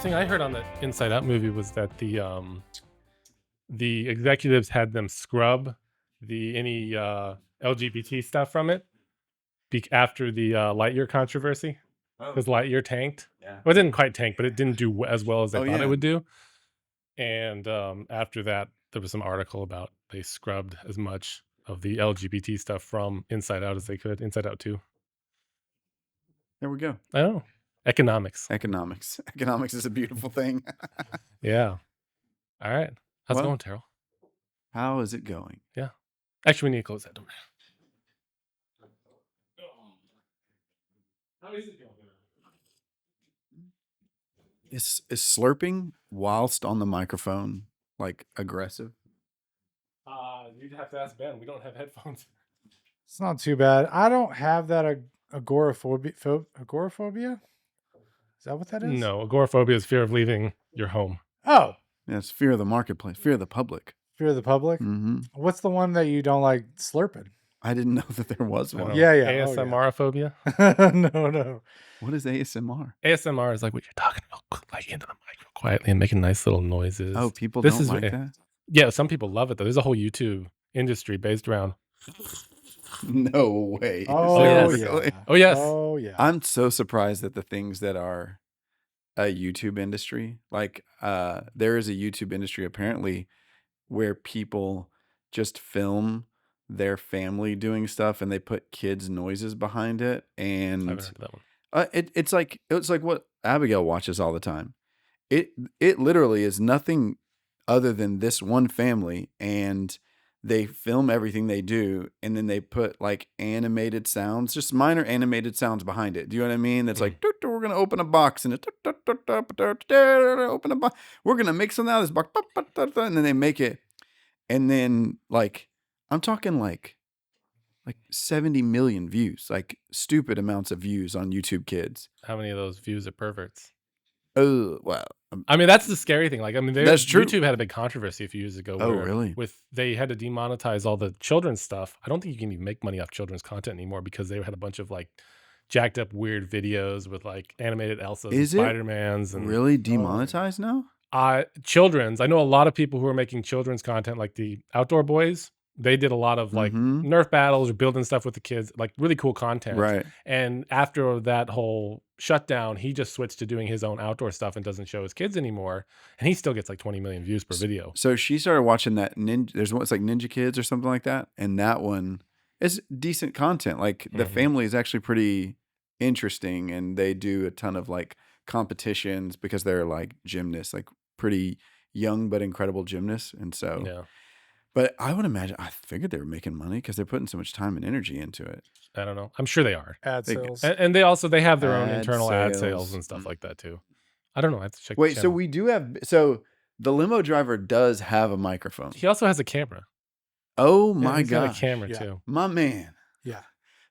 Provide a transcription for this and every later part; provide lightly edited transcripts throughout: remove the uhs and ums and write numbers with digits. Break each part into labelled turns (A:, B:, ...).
A: thing I heard on the Inside Out movie was that the executives had them scrub any LGBT stuff from it after the Lightyear controversy,
B: Oh,
A: because Lightyear tanked.
B: yeah.
A: Well, it didn't quite tank, but it didn't do as well as they
B: Oh,
A: thought
B: yeah.
A: it would do. And after that, there was some article about they scrubbed as much of the LGBT stuff from Inside Out as they could. Inside Out 2.
B: There we go.
A: I don't know. Economics.
B: Economics. Economics is a beautiful thing.
A: Yeah. All right. How's it
B: Well-
A: going, Terrell?
B: How is it going?
A: Actually, we need to close that door. How is it going?
B: Is slurping whilst on the microphone like aggressive?
A: You'd have to ask Ben. We don't have headphones.
C: It's not too bad. I don't have that agoraphobia. Agoraphobia? Is that what that is?
A: No, agoraphobia is fear of leaving your home.
C: Oh,
B: Yeah, it's fear of the marketplace, fear of the public.
C: fear of the public.
B: Mm-hmm.
C: What's the one that you don't like slurping?
B: I didn't know that there was
A: I
B: one.
A: don't
C: Yeah,
A: know.
C: yeah. Oh, yeah.
A: ASMR-phobia.
C: No.
B: What is ASMR?
A: ASMR is like what you're talking like into the mic real quietly and making nice little noises.
B: Oh, people
A: This
B: don't
A: is-
B: like that?
A: Yeah, some people love it though. There's a whole YouTube industry based around.
B: No way.
C: Oh,
A: yes.
C: yeah.
A: Oh yes.
C: Oh, yeah.
B: I'm so surprised at the things that are a YouTube industry. Like there is a YouTube industry apparently where people just film their family doing stuff and they put kids' noises behind it.
A: I haven't
B: And
A: heard of that one.
B: it's like what Abigail watches all the time. It literally is nothing other than this one family, and they film everything they do, and then they put like animated sounds, just minor animated sounds behind it. Do you know what I mean? That's like we're gonna open a box and it's open a box. We're gonna make something out of this box, and then they make it, and then like I'm talking like 70 million views, like stupid amounts of views on YouTube Kids.
A: How many of those views are perverts?
B: Oh well,
A: I mean, that's the scary thing. Like, I mean,
B: That's true.
A: YouTube had a big controversy a few years ago.
B: Oh,
A: where
B: really?
A: They had to demonetize all the children's stuff. I don't think you can even make money off children's content anymore because they had a bunch of like jacked up weird videos with like animated Elsas
B: Is
A: and
B: it
A: Spider-Mans and
B: really demonetized now?
A: children's. I know a lot of people who are making children's content, like the Outdoor Boys. They did a lot of like
B: Mhm.
A: Nerf battles or building stuff with the kids, like really cool content.
B: Right.
A: And after that whole shutdown, he just switched to doing his own outdoor stuff and doesn't show his kids anymore. And he still gets like 20 million views per video.
B: So she started watching that ninja. There's one. It's like Ninja Kids or something like that, and that one is decent content. Like the
A: Mhm.
B: family is actually pretty interesting, and they do a ton of like competitions because they're like gymnasts, like pretty young but incredible gymnasts, and so.
A: Yeah.
B: But I would imagine. I figured they were making money because they're putting so much time and energy into it.
A: I don't know. I'm sure they are.
C: Ad
B: They-
C: sales.
A: And they have their own
B: Ad
A: internal ad
B: sales.
A: sales and stuff like that too. I don't know. I have to check. the
B: Wait, so
A: channel.
B: we do have. So the limo driver does have a microphone.
A: He also has a camera.
B: Oh
A: Yeah,
B: my
A: he's got
B: gosh,
A: a camera
C: Yeah.
A: too.
B: my man.
C: Yeah.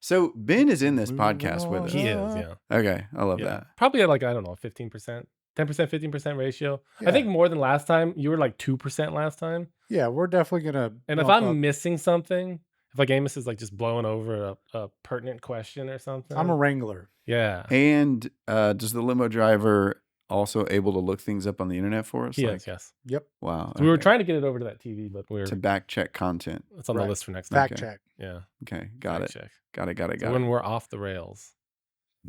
B: So Ben is in this
C: Moving
B: podcast with us.
A: He is, yeah.
B: Okay, I love
A: Yeah.
B: that.
A: Probably at like, I don't know, 15%, 10%, 15% ratio.
C: Yeah.
A: I think more than last time. You were like 2% last time.
C: Yeah, we're definitely gonna.
A: And if
C: bump
A: I'm
C: up.
A: missing something, if like Amos is like just blowing over a pertinent question or something.
C: I'm a wrangler.
A: yeah.
B: And does the limo driver also able to look things up on the internet for us?
A: He
B: Like,
A: is, yes.
C: Yep.
B: Wow.
A: So we were
B: okay.
A: trying to get it over to that TV, but
B: to back check content.
A: it's on
C: Right.
A: the list for next time.
C: Fact
B: Okay.
C: check.
A: Yeah.
B: Okay, got
A: fact
B: it.
A: check.
B: Got it.
A: So when we're off the rails,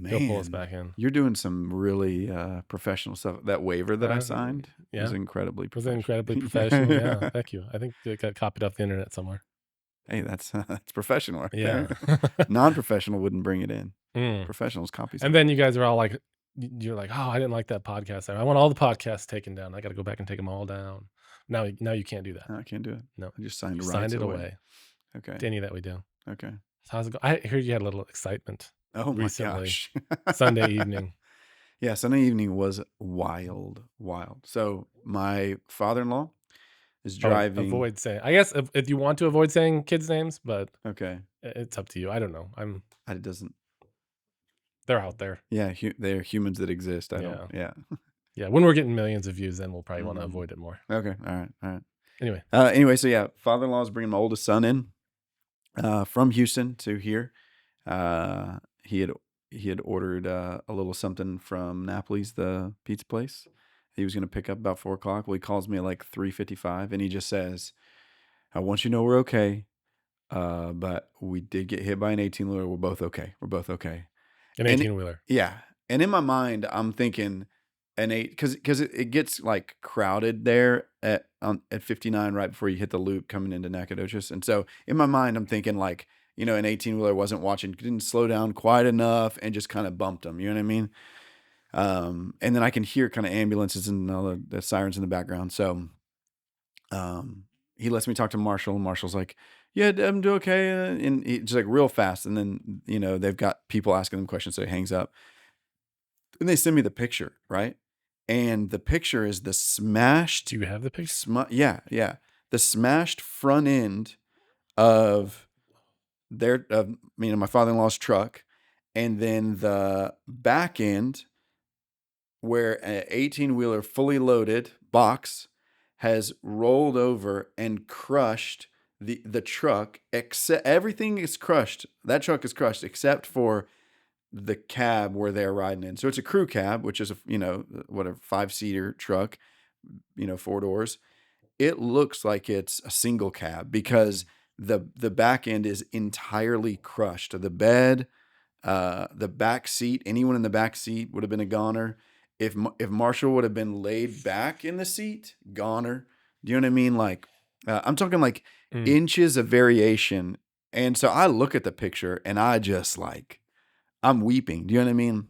A: he'll pull us
B: Man,
A: back in.
B: you're doing some really professional stuff. That waiver that I signed was
A: Yeah.
B: incredibly
A: Was
B: professional.
A: incredibly professional. Yeah. Thank you. I think it got copied off the internet somewhere.
B: Hey, that's professional right
A: Yeah.
B: there. Non-professional wouldn't bring it in.
A: Mm.
B: Professionals copy
A: And
B: something.
A: then you guys are all like, you're like, oh, I didn't like that podcast. I want all the podcasts taken down. I got to go back and take them all down. Now you can't do that.
B: No, I can't do it.
A: No.
B: I just signed
A: You
B: rights
A: signed it away.
B: Okay.
A: To any that we do.
B: Okay.
A: So how's it go? I heard you had a little excitement
B: Oh my
A: recently.
B: gosh.
A: Sunday evening.
B: Yeah, Sunday evening was wild. So my father-in-law is driving.
A: Avoid saying. I guess if you want to avoid saying kids' names, but
B: Okay.
A: it's up to you. I don't know.
B: It doesn't.
A: They're out there.
B: Yeah, they're humans that exist. I
A: Yeah.
B: don't. Yeah.
A: Yeah. When we're getting millions of views, then we'll probably want to
B: Mhm.
A: avoid it more.
B: Okay. All right.
A: Anyway.
B: Anyway, so yeah, father-in-law is bringing my oldest son in from Houston to here. He had ordered a little something from Napoli's, the pizza place, He was going to pick up about 4 o'clock. Well, he calls me at like 3:55, and he just says, "I want you to know we're okay, but we did get hit by an 18-wheeler. We're both okay. We're both okay."
A: An
B: And
A: 18-wheeler.
B: yeah, and in my mind, I'm thinking an eight because it gets like crowded there at 59 right before you hit the loop coming into Nacogdoches, and so in my mind, I'm thinking like an 18-wheeler wasn't watching, didn't slow down quite enough, and just kind of bumped him. You know what I mean? And then I can hear kind of ambulances and all the sirens in the background. So he lets me talk to Marshall, and Marshall's like, "Yeah, I'm doing okay," and he's just like real fast. And then they've got people asking them questions, so he hangs up. And they send me the picture, right? And the picture is the smashed.
A: Do you have the picture?
B: Yeah, the smashed front end of my father-in-law's truck, and then the back end where an 18-wheeler fully loaded box has rolled over and crushed the truck. Except everything is crushed. That truck is crushed except for the cab where they're riding in. So it's a crew cab, which is a whatever 5-seater truck, 4 doors. It looks like it's a single cab because the back end is entirely crushed. The bed, the back seat, anyone in the back seat would have been a goner. If Marshall would have been laid back in the seat, goner. Do you know what I mean? Like, I'm talking like inches of variation. And so I look at the picture and I just like, I'm weeping. Do you know what I mean?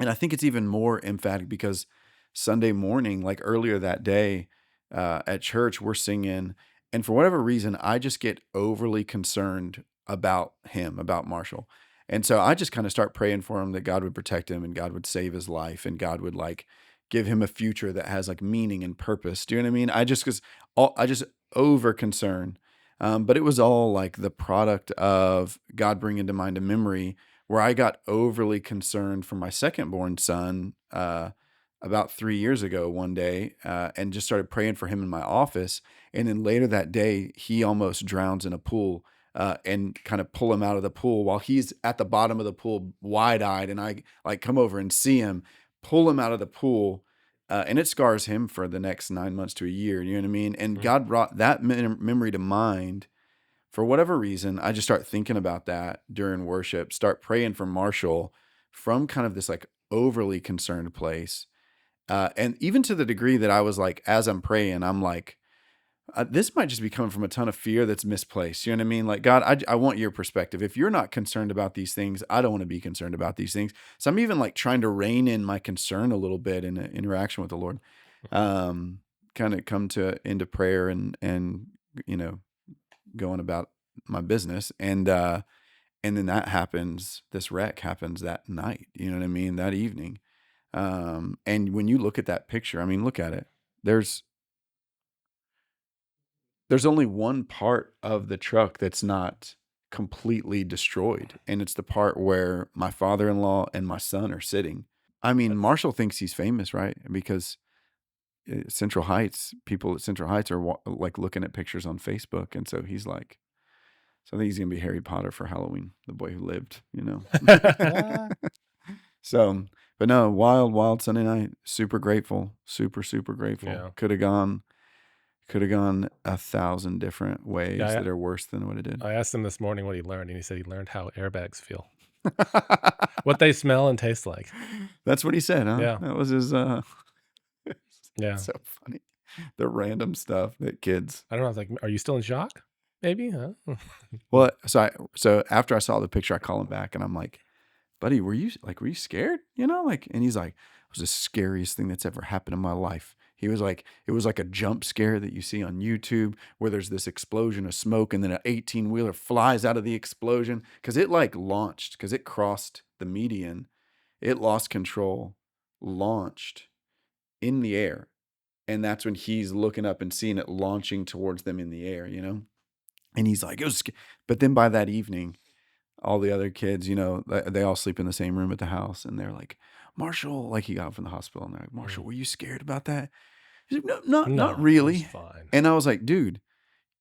B: And I think it's even more emphatic because Sunday morning, like earlier that day at church, we're singing. And for whatever reason, I just get overly concerned about him, about Marshall. And so I just kind of start praying for him that God would protect him and God would save his life and God would like give him a future that has like meaning and purpose. Do you know what I mean? I just over concern. But it was all like the product of God bringing to mind a memory where I got overly concerned for my second born son about 3 years ago one day and just started praying for him in my office. And then later that day, he almost drowns in a pool and kind of pull him out of the pool while he's at the bottom of the pool, wide eyed. And I like come over and see him, pull him out of the pool. And it scars him for the next 9 months to a year. You know what I mean? And God brought that memory to mind. For whatever reason, I just start thinking about that during worship, start praying for Marshall from kind of this like overly concerned place. And even to the degree that I was like, as I'm praying, I'm like, this might just be coming from a ton of fear that's misplaced. You know what I mean? Like, God, I want your perspective. If you're not concerned about these things, I don't want to be concerned about these things. So I'm even like trying to rein in my concern a little bit in an interaction with the Lord. Kind of come into prayer and going about my business. And then that happens, this wreck happens that night, you know what I mean? That evening. And when you look at that picture, I mean, look at it. There's only one part of the truck that's not completely destroyed. And it's the part where my father-in-law and my son are sitting. I mean, Marshall thinks he's famous, right? Because Central Heights, people at Central Heights are like looking at pictures on Facebook. And so he's like, so I think he's going to be Harry Potter for Halloween, the boy who lived, So, but no, wild Sunday night. Super grateful. Super grateful.
A: Yeah.
B: Could have gone 1,000 different ways that are worse than what it did.
A: I asked him this morning what he learned, and he said he learned how airbags feel. What they smell and taste like.
B: That's what he said, huh?
A: Yeah.
B: That was his
A: Yeah.
B: So funny. The random stuff that kids.
A: I don't know. I was like, are you still in shock? Maybe, huh?
B: Well, so after I saw the picture, I call him back and I'm like, buddy, were you scared? And he's like, it was the scariest thing that's ever happened in my life. He was like, it was like a jump scare that you see on YouTube where there's this explosion of smoke and then an 18-wheeler flies out of the explosion because it like launched, because it crossed the median. It lost control, launched in the air. And that's when he's looking up and seeing it launching towards them in the air, And he's like, it was, but then by that evening, all the other kids, they all sleep in the same room at the house. And they're like, Marshall, like he got out from the hospital. And they're like, Marshall, were you scared about that? He's like, no, not really.
A: Fine.
B: And I was like, dude,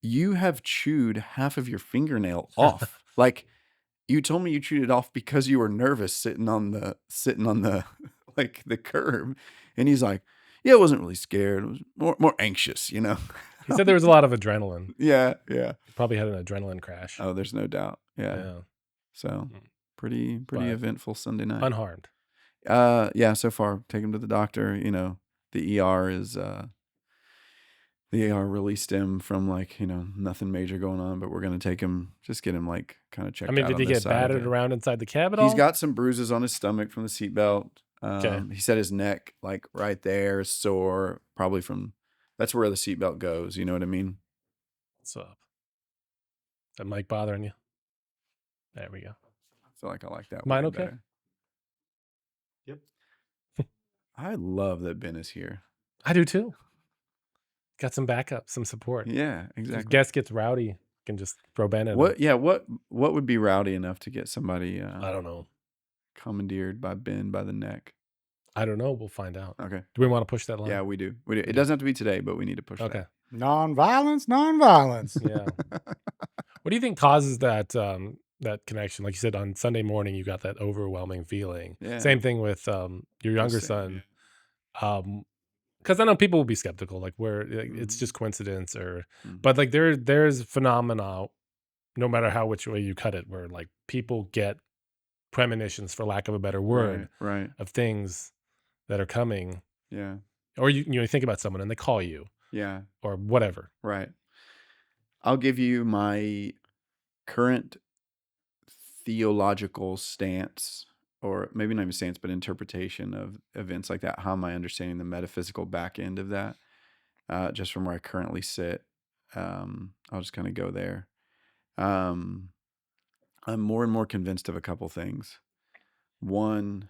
B: you have chewed half of your fingernail off. Like you told me you chewed it off because you were nervous sitting on the like the curb. And he's like, Yeah, I wasn't really scared. I was more anxious, you know.
A: He said there was a lot of adrenaline.
B: Yeah.
A: Probably had an adrenaline crash.
B: Oh, there's no doubt. Yeah.
A: Yeah.
B: So
A: Mm.
B: pretty
A: But
B: eventful Sunday night.
A: unharmed.
B: Yeah, so far. Take him to the doctor. You know, the ER is the ER released him from like, you know, nothing major going on, but we're gonna take him, just get him like kind of
A: I
B: checked
A: mean,
B: out
A: did
B: on
A: he
B: this
A: get
B: side of
A: battered
B: it.
A: around inside the cab at
B: He's
A: all?
B: got some bruises on his stomach from the seatbelt.
A: Okay.
B: He said his neck, like right there, is sore, probably from that's where the seatbelt goes. You know what I mean?
A: What's up? Is that mic bothering you? There we go.
B: I feel like I like that
A: Mine
B: way
A: okay?
B: better. Yep. I love that Ben is here.
A: I do too. Got some backup, some support.
B: Yeah,
A: If
B: exactly.
A: guest gets rowdy, you can just throw Ben in.
B: What? Yeah. What would be rowdy enough to get somebody
A: I don't know.
B: commandeered by Ben by the neck?
A: I don't know. We'll find out.
B: Okay.
A: Do we want to push that line?
B: Yeah, we do. We do. It doesn't have to be today, but we need to push
A: Okay.
B: that.
C: Non-violence.
A: Yeah. What do you think causes that that connection? Like you said, on Sunday morning, you got that overwhelming feeling.
B: Yeah.
A: Same thing with your younger son. Because I know people will be skeptical, like where like, it's just coincidence, or but like there's phenomena, no matter how which way you cut it, where like people get premonitions, for lack of a better word,
B: Right.
A: of things that are coming,
B: Yeah.
A: or you think about someone and they call you,
B: Yeah.
A: or whatever.
B: Right. I'll give you my current theological stance, or maybe not even stance, but interpretation of events like that. How am I understanding the metaphysical back end of that? Just from where I currently sit. I'll just kind of go there. I'm more and more convinced of a couple things. One,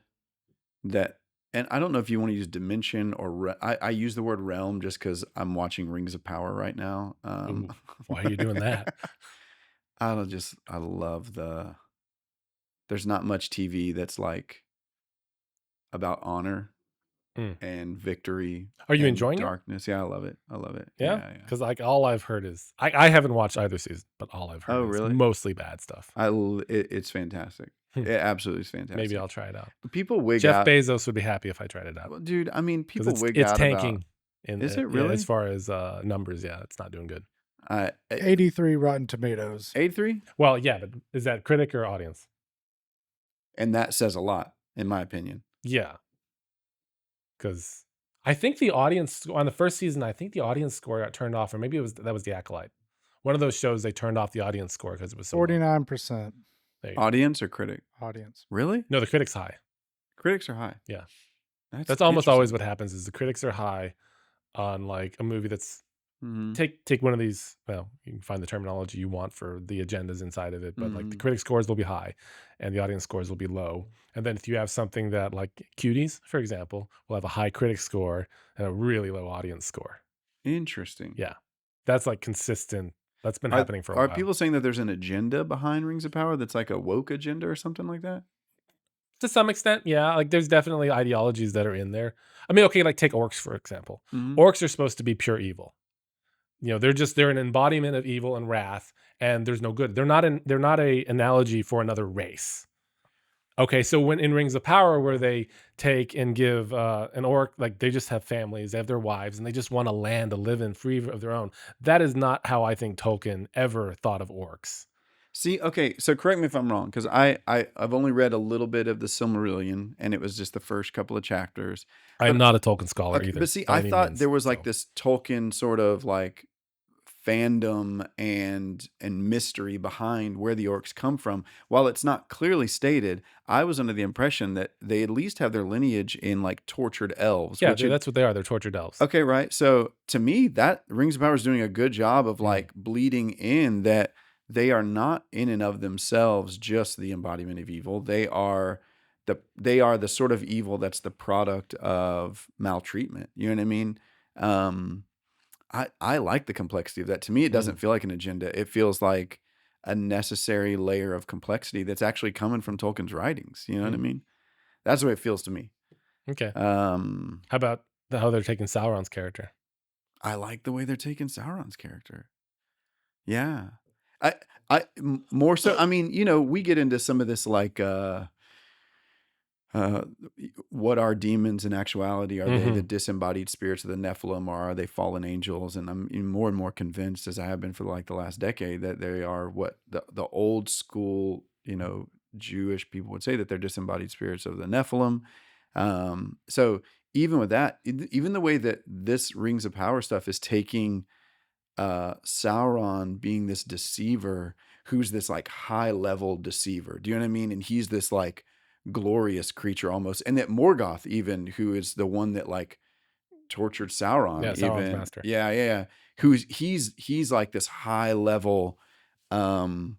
B: that, and I don't know if you want to use dimension or I use the word realm just because I'm watching Rings of Power right now.
A: Ooh, why are you doing that?
B: I love there's not much TV that's like about honor and victory.
A: Are you
B: and
A: enjoying
B: darkness? Yeah, I love it.
A: Yeah, because like all I've heard is I haven't watched either season, but all I've heard is
B: really?
A: mostly bad stuff.
B: It's fantastic. It absolutely is fantastic.
A: Maybe I'll try it out.
B: People wig
A: Jeff
B: out.
A: Bezos would be happy if I tried it out.
B: Well, dude, I mean, people
A: Because
B: wig
A: it's
B: out
A: tanking.
B: Is it really?
A: Yeah, as far as numbers, yeah, it's not doing good.
C: 83 Rotten Tomatoes.
B: 83?
A: Well, yeah, but is that critic or audience?
B: And that says a lot, in my opinion.
A: Yeah. Because I think the audience on the first season, I think the audience score got turned off, or maybe that was The Acolyte. One of those shows, they turned off the audience score because it was so low.
C: 49%
B: Audience or critic?
C: audience.
B: Really?
A: No, the critics high.
B: Critics are high.
A: Yeah.
B: That's
A: almost always what happens is the critics are high on like a movie that's take one of these. Well, you can find the terminology you want for the agendas inside of it, but like the critic scores will be high and the audience scores will be low. And then if you have something that like Cuties, for example, will have a high critic score and a really low audience score.
B: Interesting.
A: Yeah. That's like consistent. That's been happening for a while.
B: Are people saying that there's an agenda behind Rings of Power that's like a woke agenda or something like that?
A: To some extent, yeah. Like there's definitely ideologies that are in there. I mean, okay, like take orcs, for example. Orcs are supposed to be pure evil. You know, they're an embodiment of evil and wrath, and there's no good. They're not a analogy for another race. Okay, so when in Rings of Power, where they take and give an orc, like they just have families, they have their wives, and they just want a land to live in free of their own. That is not how I think Tolkien ever thought of orcs.
B: See, okay, so correct me if I'm wrong, because I've only read a little bit of the Silmarillion, and it was just the first couple of chapters.
A: I'm not a Tolkien scholar either.
B: But see, I thought there was like this Tolkien sort of like fandom and mystery behind where the orcs come from. While it's not clearly stated, I was under the impression that they at least have their lineage in like tortured elves.
A: Yeah, that's what they are. They're tortured elves.
B: Okay, right. So to me, that Rings of Power is doing a good job of like bleeding in that they are not in and of themselves just the embodiment of evil. They are the sort of evil that's the product of maltreatment. You know what I mean? I like the complexity of that. To me, it doesn't feel like an agenda. It feels like a necessary layer of complexity that's actually coming from Tolkien's writings. You know what I mean? That's the way it feels to me.
A: Okay. How about how they're taking Sauron's character?
B: I like the way they're taking Sauron's character. Yeah. More so, I mean, you know, we get into some of this like uh, what are demons in actuality? Are they the
A: Mhm.
B: disembodied spirits of the Nephilim, or are they fallen angels? And I'm even more and more convinced, as I have been for like the last decade, that they are what the old school, Jewish people would say, that they're disembodied spirits of the Nephilim. So even with that, even the way that this Rings of Power stuff is taking Sauron being this deceiver, who's this like high level deceiver. Do you know what I mean? And he's this like glorious creature almost. And that Morgoth, even, who is the one that like tortured Sauron,
A: Yeah, Sauron's
B: even.
A: master.
B: Yeah. He's like this high level um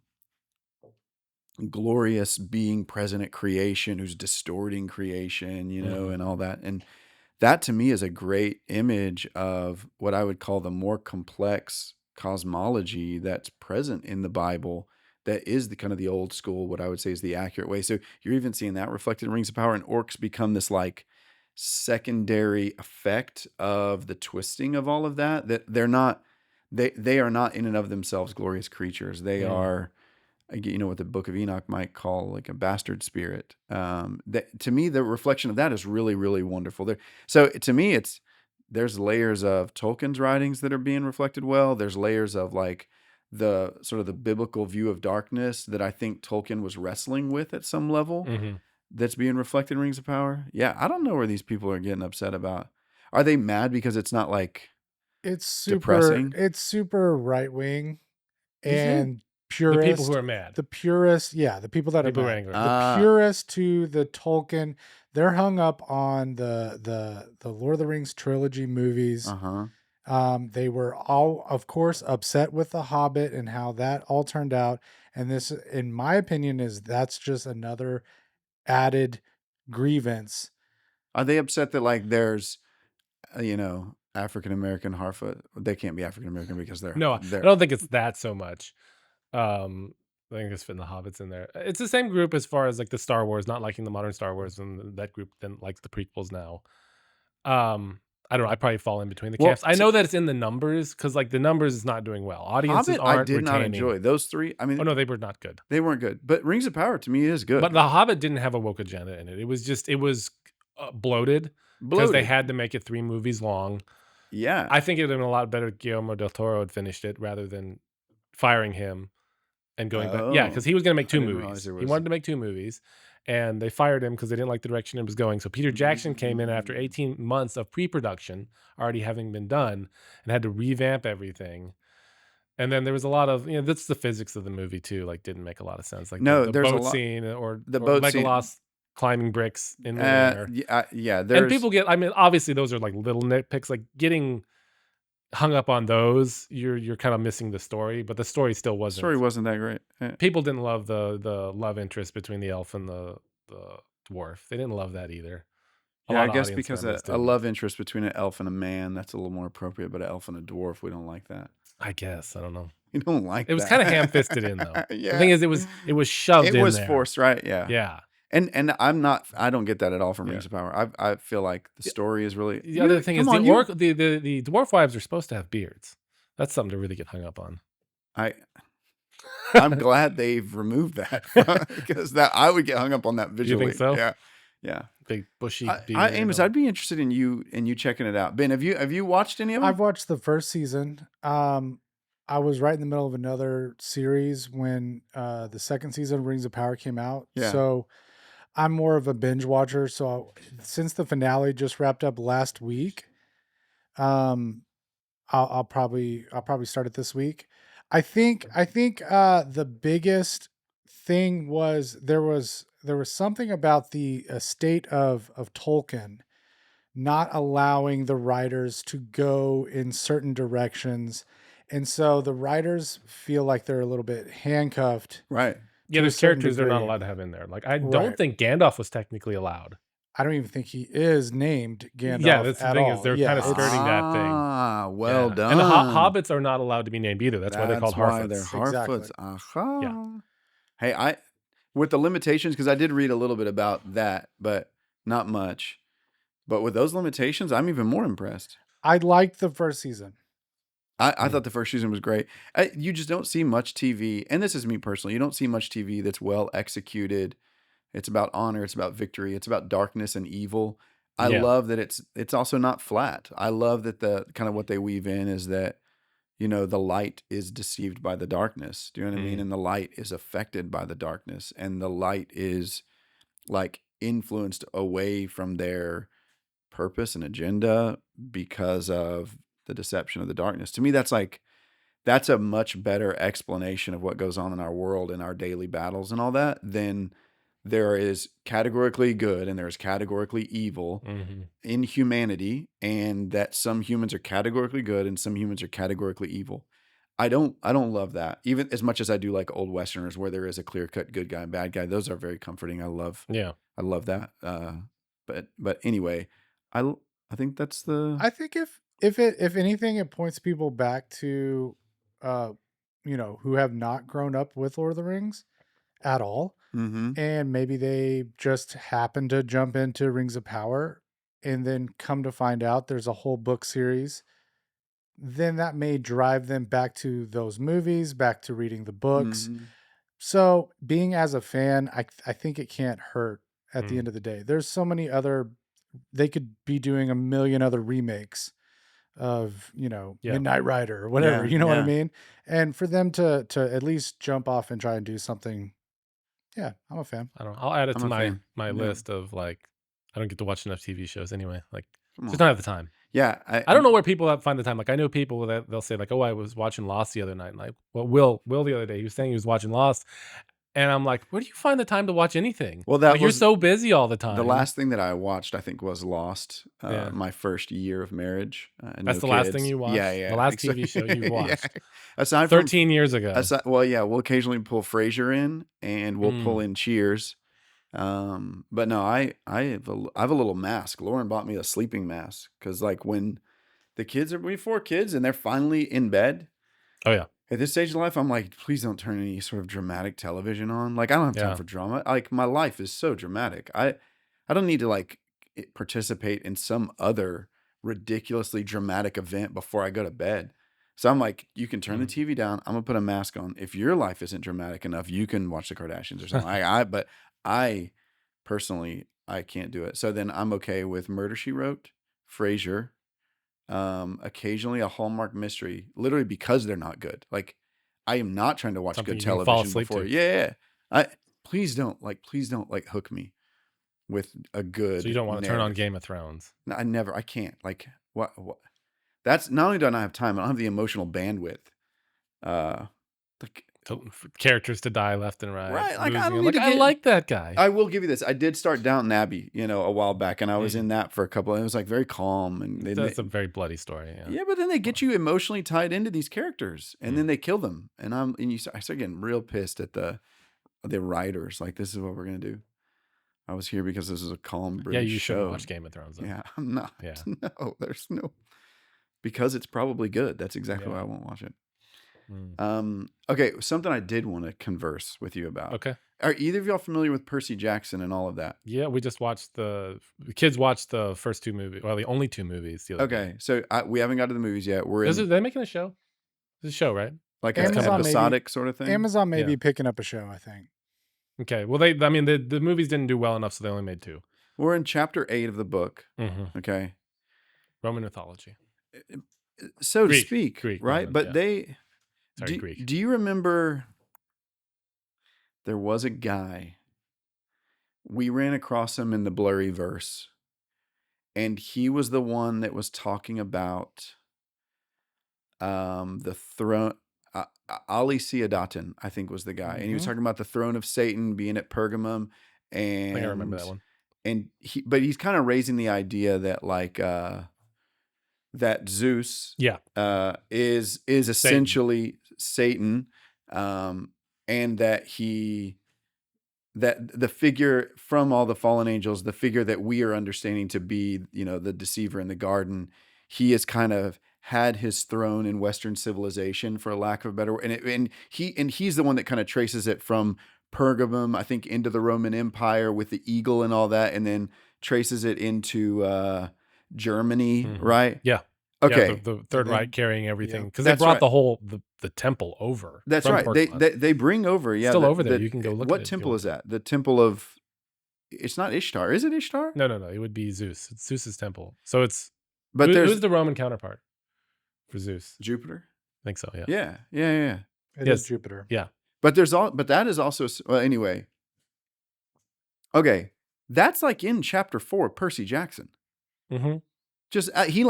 B: glorious being present at creation, who's distorting creation,
A: Mhm.
B: and all that. And that to me is a great image of what I would call the more complex cosmology that's present in the Bible, that is the kind of the old school, what I would say is the accurate way. So you're even seeing that reflected in Rings of Power, and orcs become this like secondary effect of the twisting of all of that, that they are not in and of themselves glorious creatures. They
A: Mm.
B: are, what the Book of Enoch might call like a bastard spirit. That to me, the reflection of that is really, really wonderful. So to me, there's layers of Tolkien's writings that are being reflected well. There's layers of like the sort of the biblical view of darkness that I think Tolkien was wrestling with at some level,
A: Mhm.
B: that's being reflected in Rings of Power. Yeah, I don't know where these people are getting upset about. Are they mad because it's not like depressing?
C: It's super right wing
B: You think?
C: and
A: The people who
C: purist.
A: are mad.
C: The purist, yeah, the people that are
A: People who are
C: mad.
A: angry.
C: The
B: Ah,
C: purist to the Tolkien, they're hung up on the Lord of the Rings trilogy movies.
B: uh-huh.
C: They were all, of course, upset with The Hobbit and how that all turned out. And this, in my opinion, that's just another added grievance.
B: Are they upset that like there's African American Harfoot? They can't be African American because
A: No, I
B: they're
A: don't think it's that so much. Um, I think it's fitting the hobbits in there. It's the same group as far as like the Star Wars, not liking the modern Star Wars, and that group then likes the prequels now. I don't know. I probably fall in between the
B: well.
A: camps. I know that it's in the numbers because like the numbers is not doing well. Audiences
B: Hobbit, I
A: aren't
B: did not
A: retaining.
B: enjoy those three. I
A: Oh
B: mean,
A: no, they were not good.
B: they weren't good, but Rings of Power to me is
A: But
B: good.
A: the Hobbit didn't have a woke agenda in it. It was bloated because they
B: Bloated,
A: had to make it 3 movies long.
B: yeah.
A: I think it would have been a lot better if Guillermo del Toro had finished it rather than firing him and going back. Yeah,
B: Oh,
A: because he was going to make
B: I
A: two
B: didn't realize
A: movies.
B: there
A: He
B: was.
A: wanted to make 2 movies, and they fired him because they didn't like the direction it was going. So Peter Jackson came in after 18 months of pre-production already having been done and had to revamp everything. And then there was a lot of, that's the physics of the movie too. Like, didn't make a lot of sense. Like
B: No,
A: the
B: there's a
A: boat
B: lot.
A: scene or
B: The boat scene.
A: Legolas climbing bricks in midair.
B: Yeah.
A: And
B: There's
A: people get, I mean, obviously those are like little nitpicks. Like getting hung up on those, you're kind of missing the story. But the story still wasn't.
B: story wasn't that great.
A: People didn't love the love interest between the elf and the dwarf. They didn't love that either. A
B: Yeah, I
A: lot of
B: guess
A: audience
B: because
A: members
B: a
A: didn't.
B: love interest between an elf and a man, that's a little more appropriate, but an elf and a dwarf, we don't like that.
A: I guess I don't know.
B: We don't like
A: It was kind of ham-fisted in though.
B: that.
A: The thing
B: Yeah.
A: is, it was shoved
B: It
A: in
B: was
A: there.
B: forced, right? Yeah.
A: Yeah.
B: And I don't get that at all from
A: Yeah.
B: Rings of Power. I feel like the story is really.
A: The other thing is
B: Come on,
A: the dwarf wives are supposed to have beards. That's something to really get hung up on.
B: I'm glad they've removed that because that I would get hung up on that
A: You
B: visually.
A: think so?
B: Yeah.
A: Big bushy beard.
B: Amos, I'd be interested in you checking it out. Ben, have you watched any of them?
C: I've watched the first season. I was right in the middle of another series when the second season of Rings of Power came out.
B: Yeah.
C: So I'm more of a binge watcher. So since the finale just wrapped up last week, I'll probably start it this week. I think the biggest thing was there was something about the estate of Tolkien not allowing the writers to go in certain directions. And so the writers feel like they're a little bit handcuffed.
B: Right.
A: Yeah,
C: to a
A: there's
C: certain
A: characters they're not
C: degree.
A: allowed to have in there. Like I don't
C: Right.
A: think Gandalf was technically allowed.
C: I don't even think he is named Gandalf.
A: Yeah, that's the
C: at
A: thing
C: all.
A: is they're
C: Yeah,
A: kind of
C: it's-
A: skirting that thing.
B: Ah, well
A: Yeah.
B: done.
A: And the hobbits are not allowed to be named either. That's why they're called
B: why
A: Harfoots.
B: they're
C: Exactly.
B: Harfoots. Aha.
A: Yeah.
B: Hey, with the limitations, because I did read a little bit about that, but not much. But with those limitations, I'm even more impressed.
C: I liked the first season.
B: I thought the first season was great. You just don't see much TV, and this is me personally. You don't see much TV that's well executed It's about honor. It's about victory. It's about darkness and evil. I
A: Yeah.
B: love that it's also not flat. I love that the kind of what they weave in is that, the light is deceived by the darkness. Do you know what I mean? And the light is affected by the darkness, and the light is like influenced away from their purpose and agenda because of the deception of the darkness. To me, that's a much better explanation of what goes on in our world and our daily battles and all that than there is categorically good and there's categorically evil in humanity, and that some humans are categorically good and some humans are categorically evil. I don't love that. Even as much as I do like old Westerners where there is a clear-cut good guy and bad guy, those are very comforting. I love that. But anyway, I think that's the
C: I think if anything, it points people back to, who have not grown up with Lord of the Rings at all, and maybe they just happen to jump into Rings of Power, and then come to find out there's a whole book series. Then that may drive them back to those movies, back to reading the books. So being as a fan, I think it can't hurt at the end of the day. There's so many other, they could be doing a million other remakes of, Midnight Rider or whatever, you know what I mean? And for them to at least jump off and try and do something, yeah, I'm a fan.
A: I don't know. I'll add it
B: I'm
A: to
B: a fan.
A: my
B: Yeah.
A: list of like, I don't get to watch enough TV shows anyway. Like,
B: Come
A: just
B: on.
A: don't have the time.
B: Yeah.
A: I don't know where people find the time. Like, I know people that they'll say like, "Oh, I was watching Lost the other night." And like, well, Will the other day, he was saying he was watching Lost, and I'm like, "Where do you find the time to watch anything?"
B: Well, that
A: Like, you're
B: was
A: so busy all the time.
B: the last thing that I watched, I think, was Lost.
A: Yeah.
B: My first year of marriage.
A: That's the last thing you watched?
B: Yeah.
A: The last TV show you watched.
B: Aside from
A: 13 years ago.
B: well, yeah, we'll occasionally pull Frasier in, and we'll pull in Cheers. But no, I have a little mask. Lauren bought me a sleeping mask because, like, when the kids are, we have 4 kids and they're finally in bed.
A: Oh yeah.
B: At this stage of life, I'm like, please don't turn any sort of dramatic television on. Like, I don't have time for drama. Like, my life is so dramatic. I don't need to like participate in some other ridiculously dramatic event before I go to bed. So I'm like, you can turn the TV down. I'm gonna put a mask on. If your life isn't dramatic enough, you can watch the Kardashians or something. But I personally, I can't do it. So then I'm okay with Murder, She Wrote, Frasier, occasionally a Hallmark mystery, literally because they're not good. Like, I am not trying to watch
A: Something
B: good
A: you can fall
B: television
A: asleep
B: before.
A: to.
B: Yeah. Please don't hook me with a good.
A: So you don't want to turn on
B: narrative.
A: Game of Thrones.
B: No, I can't. Like, what? That's not only do I not have time, I don't have the emotional bandwidth. Like,
A: Characters to die left and right.
B: Right, like, I
A: losing
B: don't
A: it.
B: need to
A: I
B: get-
A: like that guy.
B: I will give you this. I did start Downton Abbey, a while back, and I was in that for a couple. It was like very calm, and
A: That's a very bloody story.
B: yeah, but then they get you emotionally tied into these characters, and then they kill them, and I start getting real pissed at the writers. Like, this is what we're gonna do. I was here because this is a calm British
A: Yeah, you should
B: show.
A: watch Game of Thrones. Though.
B: Yeah, I'm not.
A: Yeah.
B: No, there's no. Because it's probably good. That's exactly why I won't watch it. Okay, something I did want to converse with you about.
A: Okay.
B: Are either of y'all familiar with Percy Jackson and all of that?
A: Yeah, we just watched the kids watched the first 2 movies. Well, the only 2 movies. The other day.
B: Okay, so we haven't got to the movies yet. We're
A: Is
B: in
A: they making a show? It's a show, right?
B: like an
C: Amazon
B: episodic sort of thing.
C: Amazon may
A: Yeah.
C: be picking up a show, I think.
A: Okay. Well, the movies didn't do well enough, so they only made 2.
B: We're in chapter 8 of the book. Okay,
A: Roman mythology.
B: so
A: Greek,
B: to speak,
A: Greek,
B: right?
A: Roman,
B: But
A: Sorry, Greek.
B: Do you remember? There was a guy. We ran across him in the blurry verse, and he was the one that was talking about the throne. Ali Siadatan, I think, was the guy, and he was talking about the throne of Satan being at Pergamum. And
A: I think I remember that one.
B: And he's kind of raising the idea that like that Zeus is essentially Satan, and that that the figure from all the fallen angels, the figure that we are understanding to be, the deceiver in the garden, he has kind of had his throne in Western civilization, for a lack of a better word. And he's the one that kind of traces it from Pergamum, I think, into the Roman Empire with the eagle and all that, and then traces it into Germany, right?
A: Yeah.
B: Okay.
A: Yeah, the Third Reich carrying everything, because they
B: That's
A: brought
B: right.
A: the whole the temple over.
B: That's
A: from
B: right.
A: Pergamum.
B: They bring over. Yeah,
A: Still over there. You can go look
B: What
A: at it if you
B: temple
A: want.
B: is that? The temple of it's not Ishtar. Is it Ishtar?
A: No. It would be Zeus. It's Zeus's temple. So it's
B: But
A: who's the Roman counterpart for Zeus?
B: Jupiter.
A: I think so. Yeah.
B: Yeah.
C: It is Jupiter.
A: Yeah.
B: But that is also, well, anyway. Okay. That's like in chapter 4 of Percy Jackson.
A: Mm-hmm.
B: Just he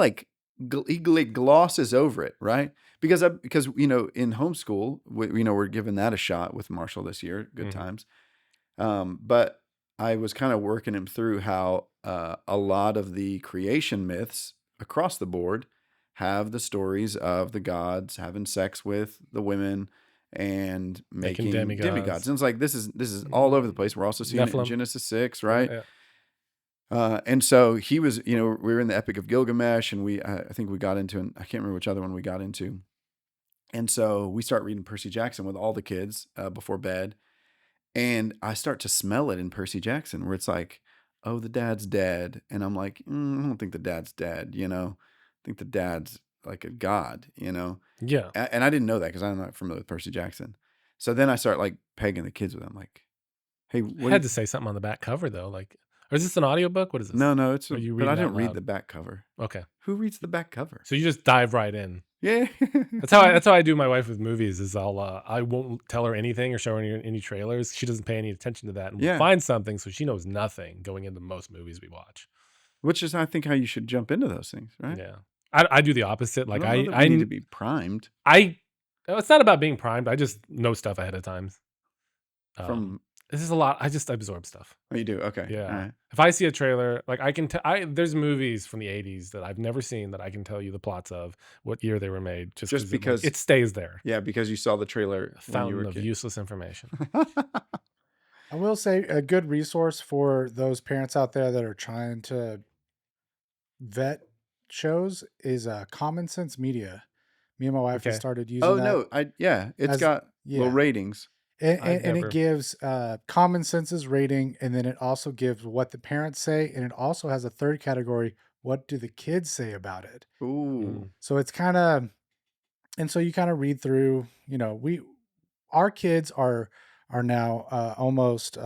B: glosses over it, right? Because in homeschool, we're giving that a shot with Marshall this year. Good times. But I was kind of working him through how a lot of the creation myths across the board have the stories of the gods having sex with the women and making demigods. And it's like this is all over the place. We're also seeing it in Genesis 6, right?
A: Yeah.
B: And so he was, we were in the Epic of Gilgamesh, and I think we got into, and I can't remember which other one we got into. And so we start reading Percy Jackson with all the kids before bed. And I start to smell it in Percy Jackson, where it's like, oh, the dad's dead. And I'm like, I don't think the dad's dead, I think the dad's like a god,
A: Yeah.
B: And I didn't know that because I'm not familiar with Percy Jackson. So then I start like pegging the kids with them, like, hey,
A: I had to say something on the back cover though, like, or is this an audiobook? What is this?
B: No, it's
A: Or you
B: but I
A: reading
B: didn't
A: out
B: read
A: loud?
B: the back cover.
A: Okay.
B: Who reads the back cover?
A: So you just dive right in.
B: Yeah.
A: That's how I do my wife with movies. Is I won't tell her anything or show her any trailers. She doesn't pay any attention to that, and we'll find something, so she knows nothing going into most movies we watch.
B: Which is, I think, how you should jump into those things, right?
A: Yeah, I do the opposite. Like
B: I need to be primed.
A: It's not about being primed. I just know stuff ahead of time. This is a lot. I just absorb stuff.
B: Oh, you do? Okay.
A: Yeah.
B: All right.
A: If I see a trailer, like I can there's movies from the 80s that I've never seen that I can tell you the plots of, what year they were made, just because it stays there.
B: Yeah, because you saw the trailer.
A: A fountain of useless information.
C: I will say a good resource for those parents out there that are trying to vet shows is Common Sense Media. Me and my wife have started using that.
B: It's got low ratings.
C: And it gives Common Sense's rating, and then it also gives what the parents say, and it also has a third category, what do the kids say about it?
B: Ooh.
C: So it's kind of, and so you kind of read through, our kids are now almost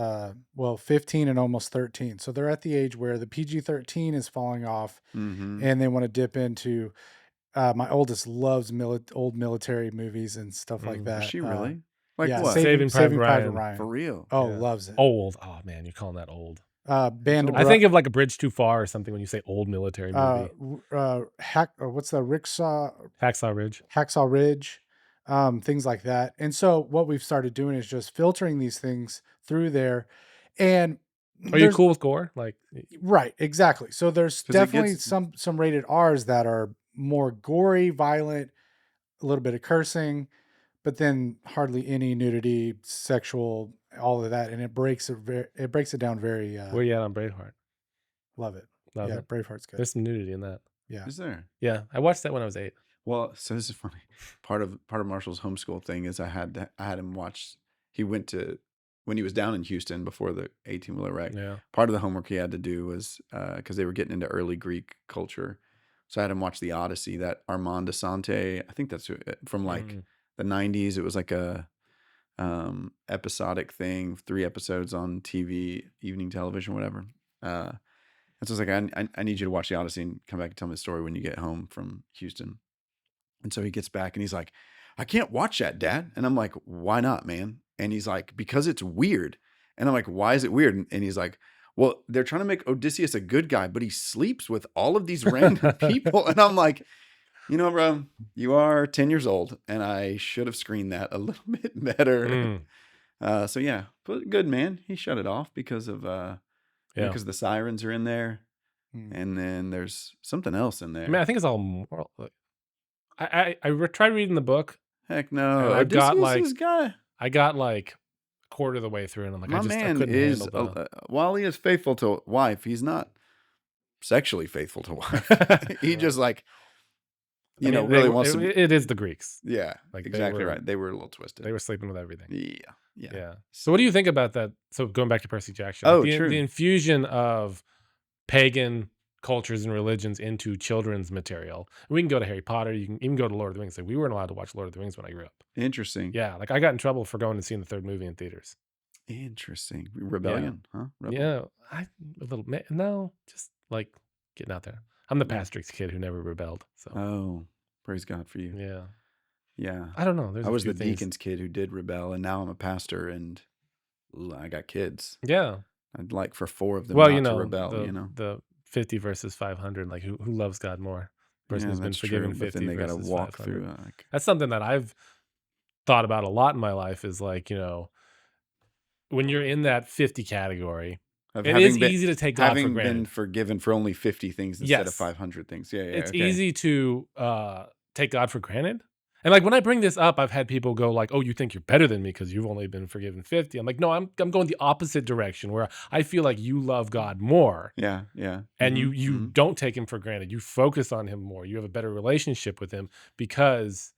C: 15 and almost 13. So they're at the age where the PG-13 is falling off, and they want to dip into, my oldest loves old military movies and stuff like that.
B: Is she really? Like
C: what?
A: Saving Private Ryan.
B: For real.
C: Oh, loves it.
A: Old. Oh man, you're calling that old.
C: Band of
A: I think of like A Bridge Too Far or something when you say old military movie.
C: What's the
A: Hacksaw Ridge.
C: Hacksaw Ridge, things like that. And so what we've started doing is just filtering these things through there. And
A: are you cool with gore? Like,
C: right, exactly. So there's definitely some rated R's that are more gory, violent, a little bit of cursing, but then hardly any nudity, sexual, all of that, and it breaks it down very.
A: Where you at on Braveheart?
C: Love it.
A: Love it.
C: Braveheart's good.
A: There's some nudity in that.
C: Yeah.
B: Is there?
A: Yeah, I watched that when I was 8.
B: Well, so this is funny. Part of Marshall's homeschool thing is I had him watch. He went to when he was down in Houston before the 18-wheeler wreck.
A: Yeah.
B: Part of the homework he had to do was because they were getting into early Greek culture, so I had him watch the Odyssey. That Armand Assante, I think that's from like the 90s. It was like a episodic thing, 3 episodes on TV, evening television, whatever. And so I was like, I need you to watch the Odyssey and come back and tell me the story when you get home from Houston. And so he gets back and he's like, I can't watch that, Dad. And I'm like, why not, man? And he's like, because it's weird. And I'm like, why is it weird? And he's like, well, they're trying to make Odysseus a good guy, but he sleeps with all of these random people. And I'm like, bro, you are 10 years old, and I should have screened that a little bit better. So yeah, but good, man. He shut it off because of because the sirens are in there, and then there's something else in there.
A: I mean, I think it's all moral. I tried reading the book.
B: Heck no,
A: I got like a quarter of the way through, and I'm like, I couldn't handle that.
B: While he is faithful to wife, he's not sexually faithful to wife. He just like. Really wants to.
A: It is the Greeks.
B: Yeah, like exactly right. They were a little twisted.
A: They were sleeping with everything.
B: Yeah.
A: So, what do you think about that? So, going back to Percy Jackson,
B: true.
A: The infusion of pagan cultures and religions into children's material. We can go to Harry Potter. You can even go to Lord of the Rings. Like, we weren't allowed to watch Lord of the Rings when I grew up.
B: Interesting.
A: Yeah, like I got in trouble for going and seeing the 3rd movie in theaters.
B: Interesting.
A: Yeah.
B: Rebellion, huh? Rebel.
A: Yeah. A little, no, just like getting out there. I'm the pastor's kid who never rebelled. So,
B: Oh, praise God for you.
A: yeah.
B: Yeah.
A: I don't know. There's
B: I
A: a
B: was
A: few
B: the
A: things.
B: deacon's kid who did rebel, and now I'm a pastor, and I got kids.
A: Yeah.
B: I'd like for 4 of them
A: Well,
B: not to rebel,
A: the 50 versus 500, like who loves God more? Person
B: Yeah,
A: who's been
B: that's
A: forgiven
B: true. But then
A: 50
B: they got to
A: versus
B: walk
A: 500.
B: through
A: That's something that I've thought about a lot in my life is like, when you're in that 50 category,
B: of
A: it is easy to take God for
B: having been
A: granted.
B: forgiven for only 50 things instead of
A: Yes.
B: 500 things. Yeah,
A: It's
B: okay.
A: easy to take God for granted. And like when I bring this up, I've had people go like, "Oh, you think you're better than me because you've only been forgiven 50." I'm like, "No, I'm going the opposite direction where I feel like you love God more
B: Yeah.
A: and you don't take him for granted. You focus on him more. You have a better relationship with him because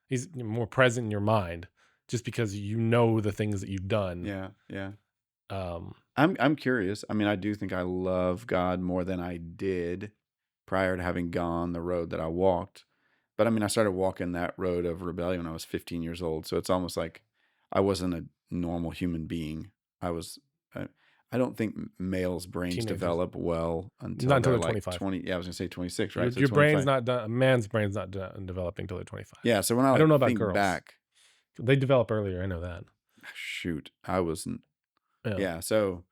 A: he's more present in your mind just because you know the things that you've done."
B: Yeah.
A: Um,
B: I'm curious. I mean, I do think I love God more than I did prior to having gone the road that I walked. But I mean, I started walking that road of rebellion when I was 15 years old. So it's almost like I wasn't a normal human being. I was. I don't think males' brains
A: Teenagers.
B: develop well
A: Not
B: until
A: until
B: they're
A: they're
B: like
A: 25.
B: 20. Yeah, I was gonna say 26, right?
A: Your
B: So
A: brain's
B: 25.
A: not done. A man's brain's not done developing until they're 25.
B: Yeah. So when I
A: I don't know about
B: think
A: girls.
B: back,
A: They develop earlier. I know that.
B: shoot, I wasn't.
A: Yeah.
B: Yeah. So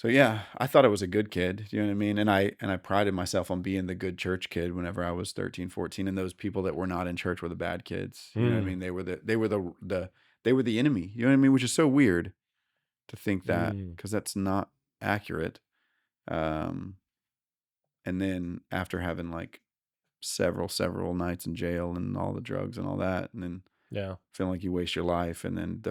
B: yeah, I thought I was a good kid. You know what I mean? And I prided myself on being the good church kid whenever I was 13, 14. And those people that were not in church were the bad kids. You know what I mean? They were the enemy. You know what I mean? Which is so weird to think that, because that's not accurate. And then after having like several nights in jail and all the drugs and all that, and then feeling like you waste your life, and then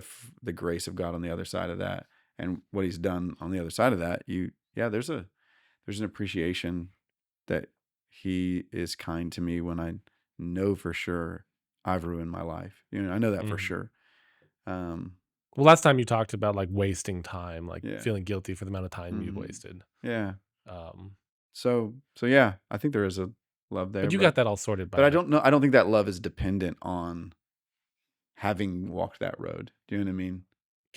B: the grace of God on the other side of that, and what He's done on the other side of that, there's an appreciation that He is kind to me when I know for sure I've ruined my life. I know that for sure.
A: Well, last time you talked about like wasting time, like
B: Yeah.
A: feeling guilty for the amount of time you wasted.
B: Yeah. So yeah, I think there is a love there.
A: But you got that all sorted by.
B: But I don't know. I don't think that love is dependent on having walked that road. Do you know what I mean?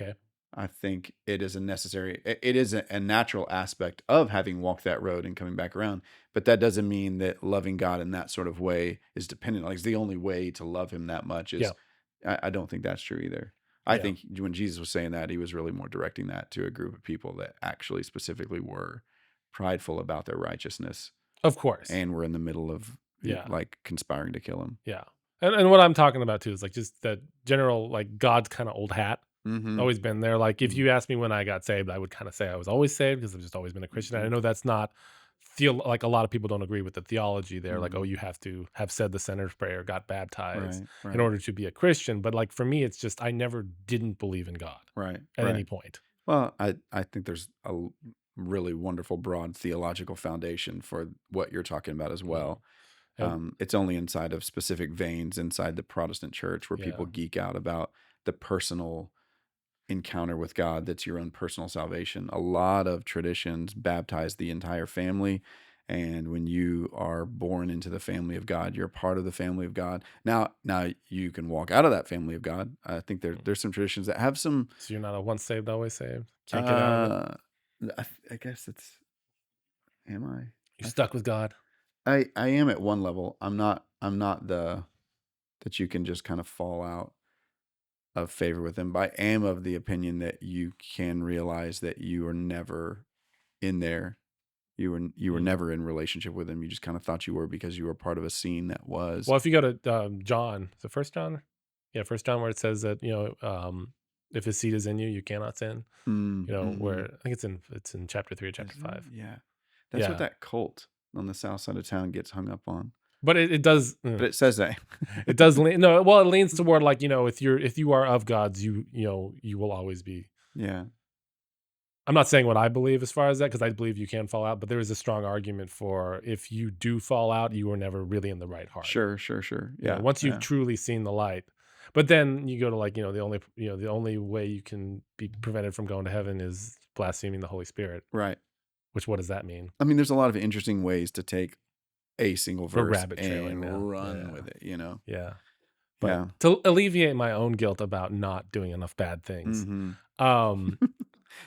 A: Okay.
B: I think it is it is a natural aspect of having walked that road and coming back around. But that doesn't mean that loving God in that sort of way is dependent. Like it's the only way to love Him that much is. Yeah. I don't think that's true either. I think when Jesus was saying that, He was really more directing that to a group of people that actually specifically were prideful about their righteousness.
A: Of course.
B: And were in the middle of like conspiring to kill Him.
A: Yeah. And what I'm talking about too is like just that general, like God's kind of old hat. Always been there. Like if you asked me when I got saved, I would kind of say I was always saved because I've just always been a Christian. And I know that's not like a lot of people don't agree with the theology there. Like, oh, you have to have said the sinner's prayer, got baptized in order to be a Christian. But like for me, it's just I never didn't believe in God at any point.
B: Well, I think there's a really wonderful broad theological foundation for what you're talking about as well. It's only inside of specific veins inside the Protestant church where people geek out about the personal encounter with God that's your own personal salvation. A lot of traditions baptize the entire family, and when you are born into the family of God, you're part of the family of God. Now you can walk out of that family of God. I think there's some traditions that have some.
A: So you're not a once saved, always saved. Can't get out of
B: it. I guess it's. Am I?
A: You're stuck with God.
B: I am at one level. I'm not that you can just kind of fall out of favor with Him. But I am of the opinion that you can realize that you were never in there. You were never in relationship with Him. You just kind of thought you were because you were part of a scene that was.
A: Well, if you go to John, is it 1 John? Yeah, 1 John, where it says that if His seed is in you, you cannot sin. Where I think it's in chapter 3 or chapter 5.
B: Yeah, that's what that cult on the south side of town gets hung up on.
A: But it does.
B: But it says that
A: it does lean. No, well, it leans toward like if you are of God's, you will always be.
B: Yeah.
A: I'm not saying what I believe as far as that because I believe you can fall out, but there is a strong argument for if you do fall out, you were never really in the right heart.
B: Sure. Yeah.
A: Once you've truly seen the light, but then you go to like the only way you can be prevented from going to heaven is blaspheming the Holy Spirit.
B: Right.
A: Which what does that mean?
B: I mean, there's a lot of interesting ways to take a single verse
A: rabbit trailing
B: and run with it,
A: Yeah. But to alleviate my own guilt about not doing enough bad things, Um,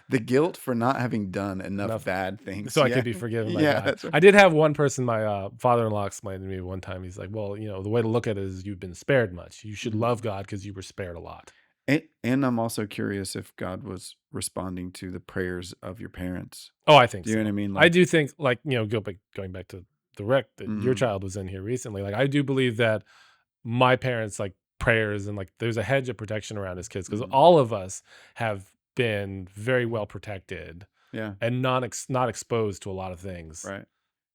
B: The guilt for not having done enough
A: enough
B: bad things.
A: so I
B: Yeah.
A: could be forgiven by
B: Yeah,
A: God.
B: that's right.
A: I did have one person, my father-in-law explained to me one time. He's like, "Well, the way to look at it is you've been spared much. You should love
B: Mhm.
A: God because you were spared a lot."
B: And I'm also curious if God was responding to the prayers of your parents.
A: Oh, I think
B: Do you know what
A: so.
B: I mean?
A: I
B: Like,
A: do think, like, going back to the wreck that your
B: mhm,
A: child was in here recently. Like, I do believe that my parents, like, prayers and like there's a hedge of protection around his kids because
B: mhm.
A: all of us have been very well protected
B: Yeah,
A: and not exposed to a lot of things
B: right.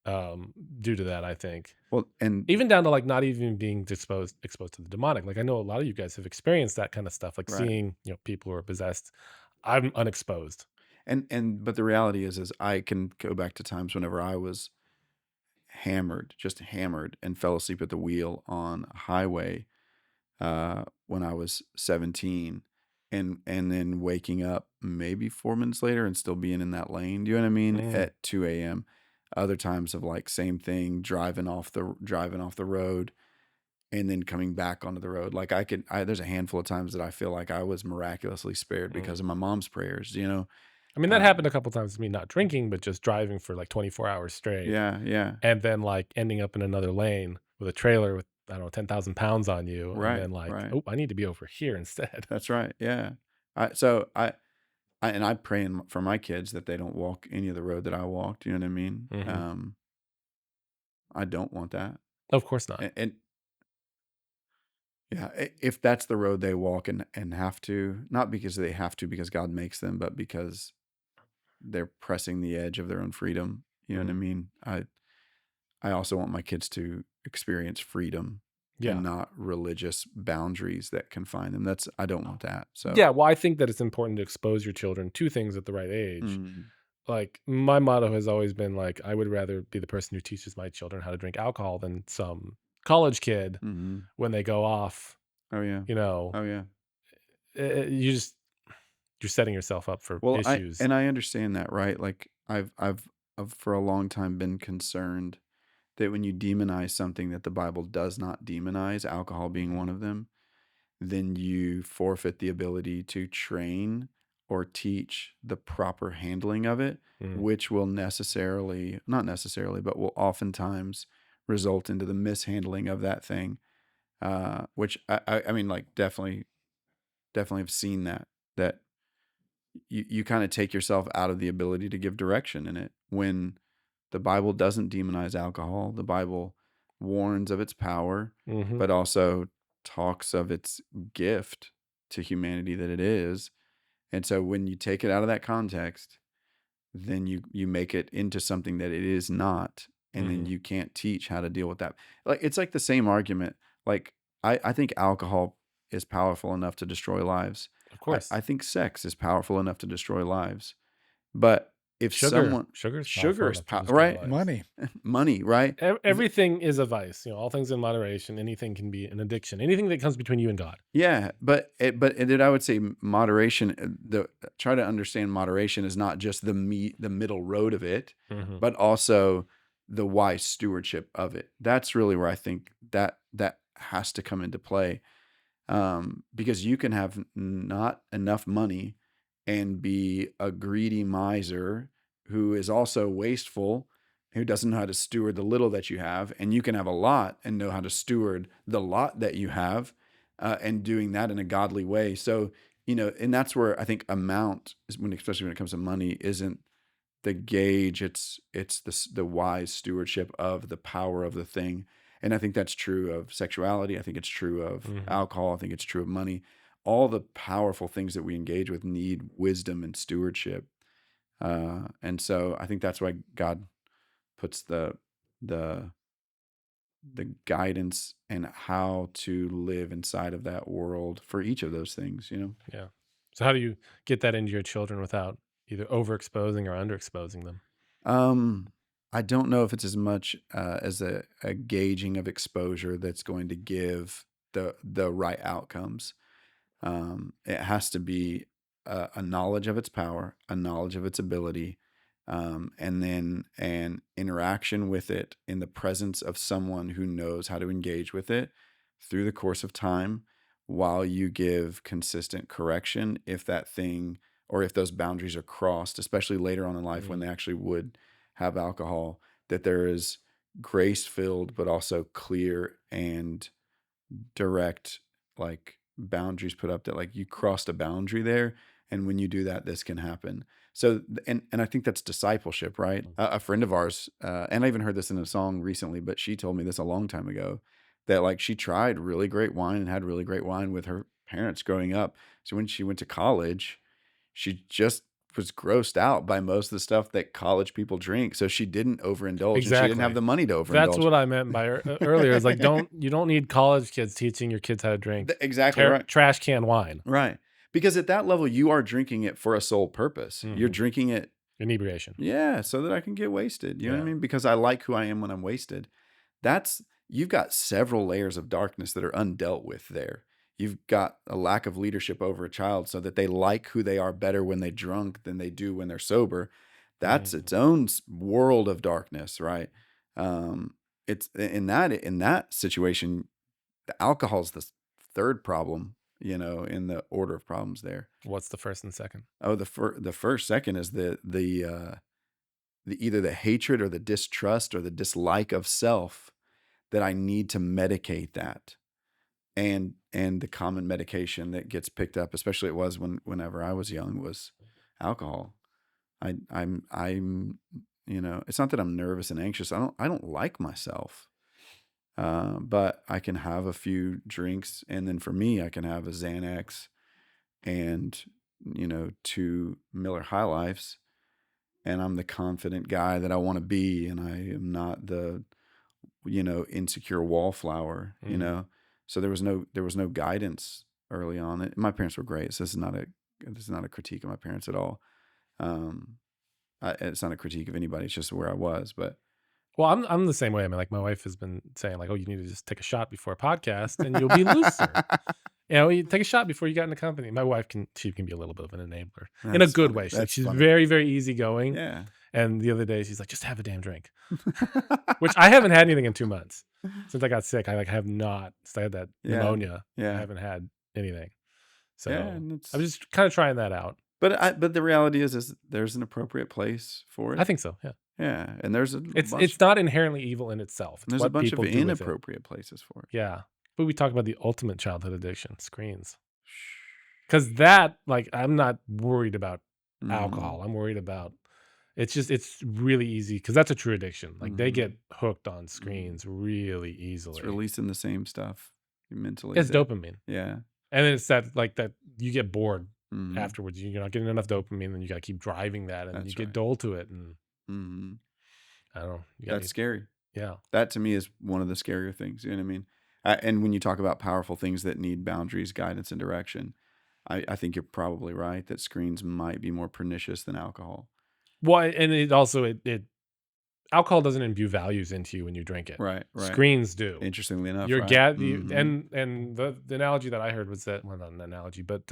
A: um due to that, I think.
B: Well, and
A: Even down to like not even being exposed to the demonic. Like I know a lot of you guys have experienced that kind of stuff, like
B: right.
A: seeing, people who are possessed. I'm unexposed.
B: And but the reality is I can go back to times whenever I was hammered, just hammered, and fell asleep at the wheel on a highway when I was 17, and then waking up maybe 4 minutes later and still being in that lane. Do you know what I mean?
A: Mm,
B: At 2 a.m. Other times of like same thing, driving off the road and then coming back onto the road. Like there's a handful of times that I feel like I was miraculously spared
A: mm.
B: because of my mom's prayers. You know?
A: I mean, that
B: Um,
A: happened a couple times to me, not drinking, but just driving for like 24 hours straight
B: yeah, yeah,
A: and then like ending up in another lane with a trailer with, I don't know, 10,000 pounds on you. And
B: right,
A: then like,
B: right.
A: oh, I need to be over here instead.
B: That's right. Yeah. I pray for my kids that they don't walk any of the road that I walked. You know what I mean?
A: Hmm.
B: I don't want that.
A: Of course not.
B: And yeah, if that's the road they walk and have to, not because they have to, because God makes them, but because they're pressing the edge of their own freedom. You know what I
A: Mm.
B: mean? I also want my kids to experience freedom
A: Yeah.
B: and not religious boundaries that confine them. I don't want that. So,
A: Yeah. Well, I think that it's important to expose your children to things at the right age.
B: mm,
A: Like my motto has always been like, I would rather be the person who teaches my children how to drink alcohol than some college kid
B: hmm.
A: when they go off,
B: Oh yeah.
A: you know,
B: Oh yeah.
A: you just, you're setting yourself up for
B: Well,
A: issues.
B: I understand that, right? Like I've for a long time been concerned that when you demonize something that the Bible does not demonize, alcohol being one of them, then you forfeit the ability to train or teach the proper handling of it,
A: Mm,
B: which will necessarily, not necessarily, but will oftentimes result into the mishandling of that thing. Which I mean, like definitely have seen that you kind of take yourself out of the ability to give direction in it when the Bible doesn't demonize alcohol. The Bible warns of its power,
A: mhm,
B: but also talks of its gift to humanity that it is. And so when you take it out of that context, then you make it into something that it is not, and then
A: mhm.
B: you can't teach how to deal with that. Like it's like the same argument. Like I think alcohol is powerful enough to destroy lives.
A: Of
B: I,
A: course.
B: I think sex is powerful enough to destroy lives. But if
A: Sugar.
B: someone
A: Sugar is powerful
B: sugar is
A: enough to destroy
B: right,
A: lives.
C: Money.
B: money, right?
A: Everything is a vice. All things in moderation. Anything can be an addiction. Anything that comes between you and God.
B: Yeah, but then I would say moderation. The try to understand moderation is not just the middle road of it,
A: Mhm,
B: but also the wise stewardship of it. That's really where I think that has to come into play, because you can have not enough money and be a greedy miser who is also wasteful, who doesn't know how to steward the little that you have, and you can have a lot and know how to steward the lot that you have, and doing that in a godly way. So, and that's where I think amount is especially when it comes to money, isn't the gauge. It's the wise stewardship of the power of the thing. And I think that's true of sexuality. I think it's true of
A: mhm.
B: alcohol. I think it's true of money. All the powerful things that we engage with need wisdom and stewardship. And so I think that's why God puts the the guidance and how to live inside of that world for each of those things.
A: Yeah. So how do you get that into your children without either overexposing or underexposing them?
B: Um, I don't know if it's as much as a gauging of exposure that's going to give the right outcomes. It has to be a knowledge of its power, a knowledge of its ability, and then an interaction with it in the presence of someone who knows how to engage with it through the course of time while you give consistent correction if that thing or if those boundaries are crossed, especially later on in life when they actually would have alcohol, that there is grace filled, but also clear and direct, like boundaries put up that like you crossed a boundary there. And when you do that, this can happen. So, and I think that's discipleship, right? A friend of ours, and I even heard this in a song recently, but she told me this a long time ago, that like she tried really great wine and had really great wine with her parents growing up. So when she went to college, she just was grossed out by most of the stuff that college people drink. So she didn't overindulge, and she didn't have
A: Exactly.
B: the money to
A: That's
B: overindulge.
A: what I meant by earlier. Is like, you don't need college kids teaching your kids how to drink
B: Exactly right.
A: trash can wine.
B: Right. Because at that level, you are drinking it for a sole purpose. You're drinking it,
A: Inebriation.
B: yeah, so that I can get wasted. You know what I
A: Yeah.
B: mean? Because I like who I am when I'm wasted. You've got several layers of darkness that are undealt with there. You've got a lack of leadership over a child so that they like who they are better when they're drunk than they do when they're sober. That's its own world of darkness, right? It's in that situation, the alcohol's the third problem, in the order of problems there.
A: What's the first and second?
B: Oh, the first second is the either the hatred or the distrust or the dislike of self that I need to medicate that. And the common medication that gets picked up, especially it was whenever I was young, was alcohol. I'm it's not that I'm nervous and anxious. I don't like myself. But I can have a few drinks, and then for me, I can have a Xanax and 2 Miller High Lifes, and I'm the confident guy that I want to be, and I am not the insecure wallflower. So there was no guidance early on. My parents were great, so this is not a critique of my parents at all. It's not a critique of anybody. It's just where I was, but.
A: Well, I'm the same way. I mean, like my wife has been saying, like, "Oh, you need to just take a shot before a podcast, and you'll be looser." You take a shot before you got in the company. My wife can be a little bit of an enabler in a good way. She's
B: funny.
A: very, very easygoing.
B: Yeah.
A: And the other day, she's like, "Just have a damn drink," which I haven't had anything in 2 months since I got sick. I have not. Since I had that pneumonia.
B: Yeah.
A: I haven't had anything. So
B: Yeah,
A: I'm just kind of trying that out.
B: But the reality is there's an appropriate place for it.
A: I think so. Yeah.
B: Yeah, and there's
A: It's not inherently evil in itself. It's
B: there's
A: what
B: a bunch
A: people
B: of
A: do with it.
B: inappropriate places for it.
A: Yeah. But we talk about the ultimate childhood addiction, screens. Because that, like, I'm not worried about alcohol. I'm worried about, it's really easy because that's a true addiction. Like they get hooked on screens really easily.
B: It's releasing the same stuff mentally.
A: It's dopamine.
B: Yeah.
A: And then it's that you get bored afterwards. You're not getting enough dopamine, and you got to keep driving that, and you get dull to it. And I don't know.
B: That's scary.
A: Yeah.
B: That to me is one of the scarier things. You know what I mean? And when you talk about powerful things that need boundaries, guidance, and direction, I think you're probably right that screens might be more pernicious than alcohol.
A: Well, and it also, alcohol doesn't imbue values into you when you drink it.
B: Right.
A: Screens do.
B: Interestingly enough,
A: You're
B: right?
A: And the analogy that I heard was that, well, not an analogy, but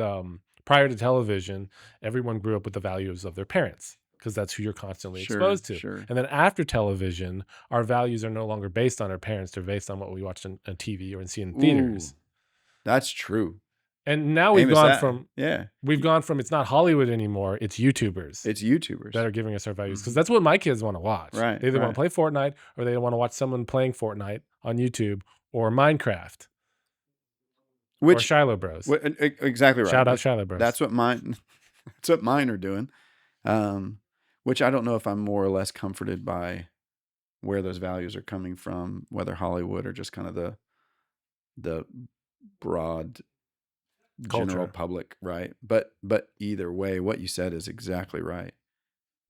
A: prior to television, everyone grew up with the values of their parents because that's who you're constantly exposed to.
B: Sure.
A: And then after television, our values are no longer based on our parents; they're based on what we watched on TV or see in theaters.
B: That's true.
A: And now we've gone from it's not Hollywood anymore; it's YouTubers.
B: It's YouTubers
A: that are giving us our values because that's what my kids want to watch.
B: Right.
A: They either want to play Fortnite or they want to watch someone playing Fortnite on YouTube or Minecraft. Or Shiloh Bros.
B: Exactly right.
A: Shout out Shiloh Bros.
B: That's what mine are doing. Which I don't know if I'm more or less comforted by where those values are coming from, whether Hollywood or just kind of the broad general public, right? But either way, what you said is exactly right.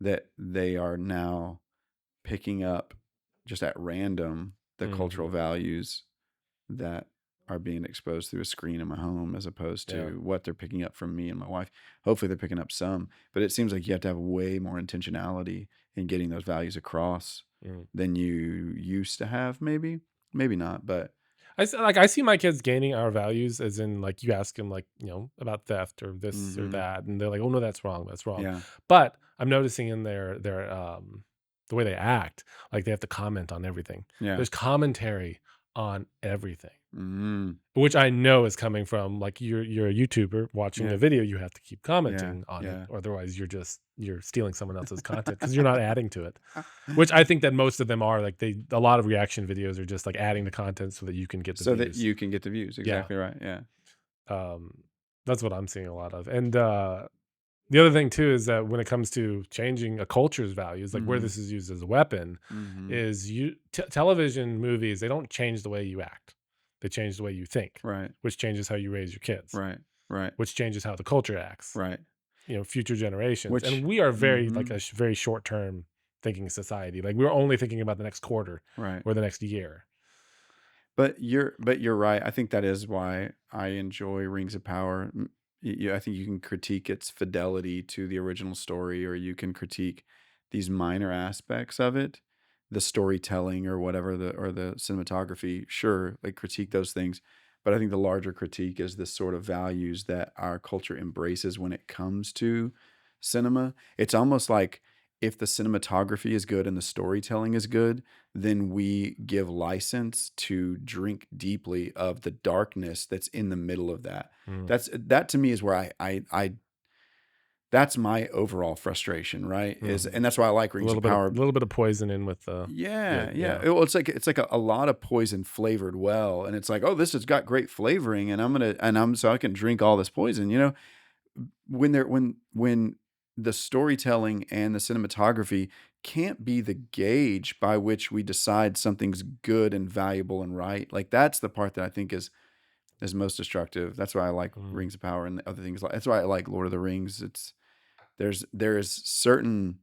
B: That they are now picking up just at random the cultural values that are being exposed through a screen in my home as opposed to what they're picking up from me and my wife. Hopefully they're picking up some, but it seems like you have to have way more intentionality in getting those values across than you used to have. Maybe not, but
A: I see my kids gaining our values as in, like, you ask them, like, about theft or this or that, and they're like, "Oh no, that's wrong. That's wrong."
B: Yeah.
A: But I'm noticing in their the way they act, like they have to comment on everything.
B: Yeah.
A: There's commentary on everything.
B: Mm,
A: which I know is coming from like you're a YouTuber watching
B: yeah.
A: a video, you have to keep
B: Yeah.
A: commenting on it,
B: Yeah.
A: or otherwise you're stealing someone else's content because you're not adding to it. Which I think that most of them are like a lot of reaction videos are just like adding the content so that you can get the
B: So that
A: views.
B: you can get the views.
A: Yeah.
B: Exactly right. Yeah.
A: That's what I'm seeing a lot of. And the other thing too is that when it comes to changing a culture's values, like where
B: Mm-hmm.
A: this is used as a weapon,
B: Mm-hmm.
A: is television movies. They don't change the way you act; they change the way you think,
B: Right.
A: which changes how you raise your kids,
B: Right. Right.
A: which changes how the culture acts.
B: Right.
A: Future generations, and
B: Which,
A: we are very like
B: mm-hmm.
A: a very short term thinking society. Like we're only thinking about the next quarter
B: Right.
A: or the next year.
B: But you're right. I think that is why I enjoy Rings of Power. I think you can critique its fidelity to the original story, or you can critique these minor aspects of it, the storytelling or whatever, the cinematography. Sure, like critique those things. But I think the larger critique is the sort of values that our culture embraces when it comes to cinema. It's almost like if the cinematography is good and the storytelling is good, then we give license to drink deeply of the darkness that's in the middle of that.
A: Mm.
B: That to me is where I that's my overall frustration, right? And that's why I like
A: A
B: Rings
A: little
B: of
A: bit of
B: Power.
A: poison in with the
B: Yeah,
A: good.
B: yeah.
A: Yeah.
B: Well, it's like a lot of poison flavored well, and it's like, oh, this has got great flavoring, and I'm so I can drink all this poison. When the storytelling and the cinematography can't be the gauge by which we decide something's good and valuable and right. Like that's the part that I think is most destructive. That's why I like
A: Mm.
B: Rings of Power and other things like that's why I like Lord of the Rings. There is certain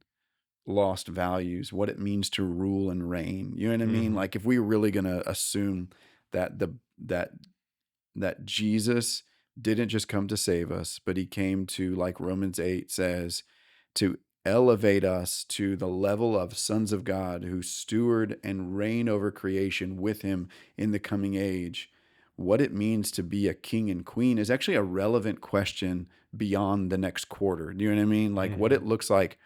B: lost values, what it means to rule and reign. You know what I mean?
A: Mhm.
B: Like if we're really gonna assume that that Jesus didn't just come to save us, but he came to, like Romans 8 says, to elevate us to the level of sons of God who steward and reign over creation with him in the coming age. What it means to be a king and queen is actually a relevant question beyond the next quarter. Do you know what I mean? Like what
A: Mhm.
B: it looks like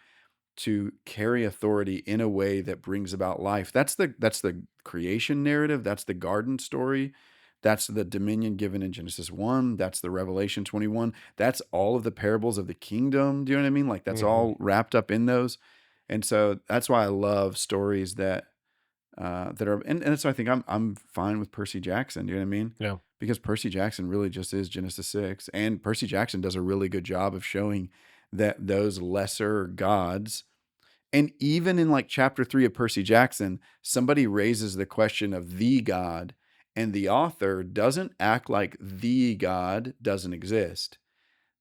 B: to carry authority in a way that brings about life. That's the creation narrative. That's the garden story. That's the dominion given in Genesis 1. That's the Revelation 21. That's all of the parables of the kingdom. Do you know what I mean? Like that's
A: Mhm.
B: all wrapped up in those. And so that's why I love stories that are and that's why I think I'm fine with Percy Jackson. Do you know what I mean?
A: Yeah.
B: Because Percy Jackson really just is Genesis 6. And Percy Jackson does a really good job of showing that those lesser gods, and even in like chapter 3 of Percy Jackson, somebody raises the question of the God, and the author doesn't act like the God doesn't exist.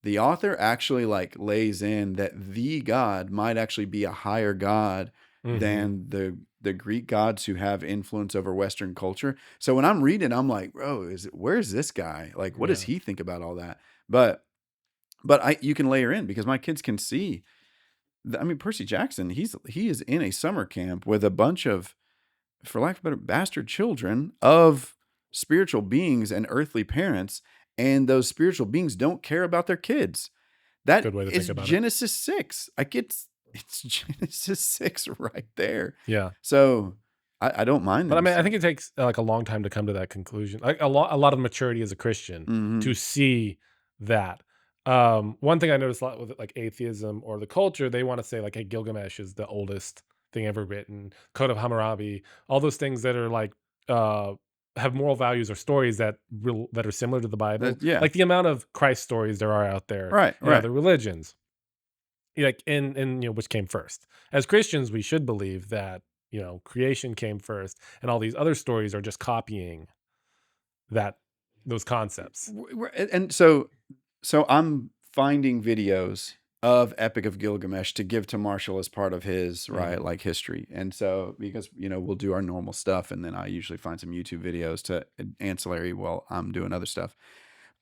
B: The author actually like lays in that the God might actually be a higher God
A: Mhm.
B: than the Greek gods who have influence over Western culture. So when I'm reading, I'm like, bro, where's this guy? Like, what does
A: Yeah.
B: he think about all that? But you can layer in because my kids can see. I mean, Percy Jackson, he is in a summer camp with a bunch of, for lack of a better, bastard children of spiritual beings and earthly parents, and those spiritual beings don't care about their kids. That
A: Good way to think
B: is
A: about it.
B: Genesis 6. Like it's Genesis 6 right there.
A: Yeah.
B: So I don't mind
A: But I
B: them.
A: mean, I
B: So
A: think it takes like a long time to come to that conclusion. Like a lot of maturity as a Christian
B: mm-hmm.
A: to see that. One thing I noticed a lot with like atheism or the culture, they want to say like, hey, Gilgamesh is the oldest thing ever written, Code of Hammurabi, all those things that are like uh have moral values or stories that are similar to the Bible.
B: Yeah.
A: Like the amount of Christ stories there are out there
B: Right,
A: in
B: right.
A: other religions. Like in which came first. As Christians, we should believe that, creation came first and all these other stories are just copying that those concepts.
B: And so I'm finding videos of Epic of Gilgamesh to give to Marshall as part of his, right,
A: Mhm.
B: like history. And so because we'll do our normal stuff, and then I usually find some YouTube videos to ancillary while I'm doing other stuff.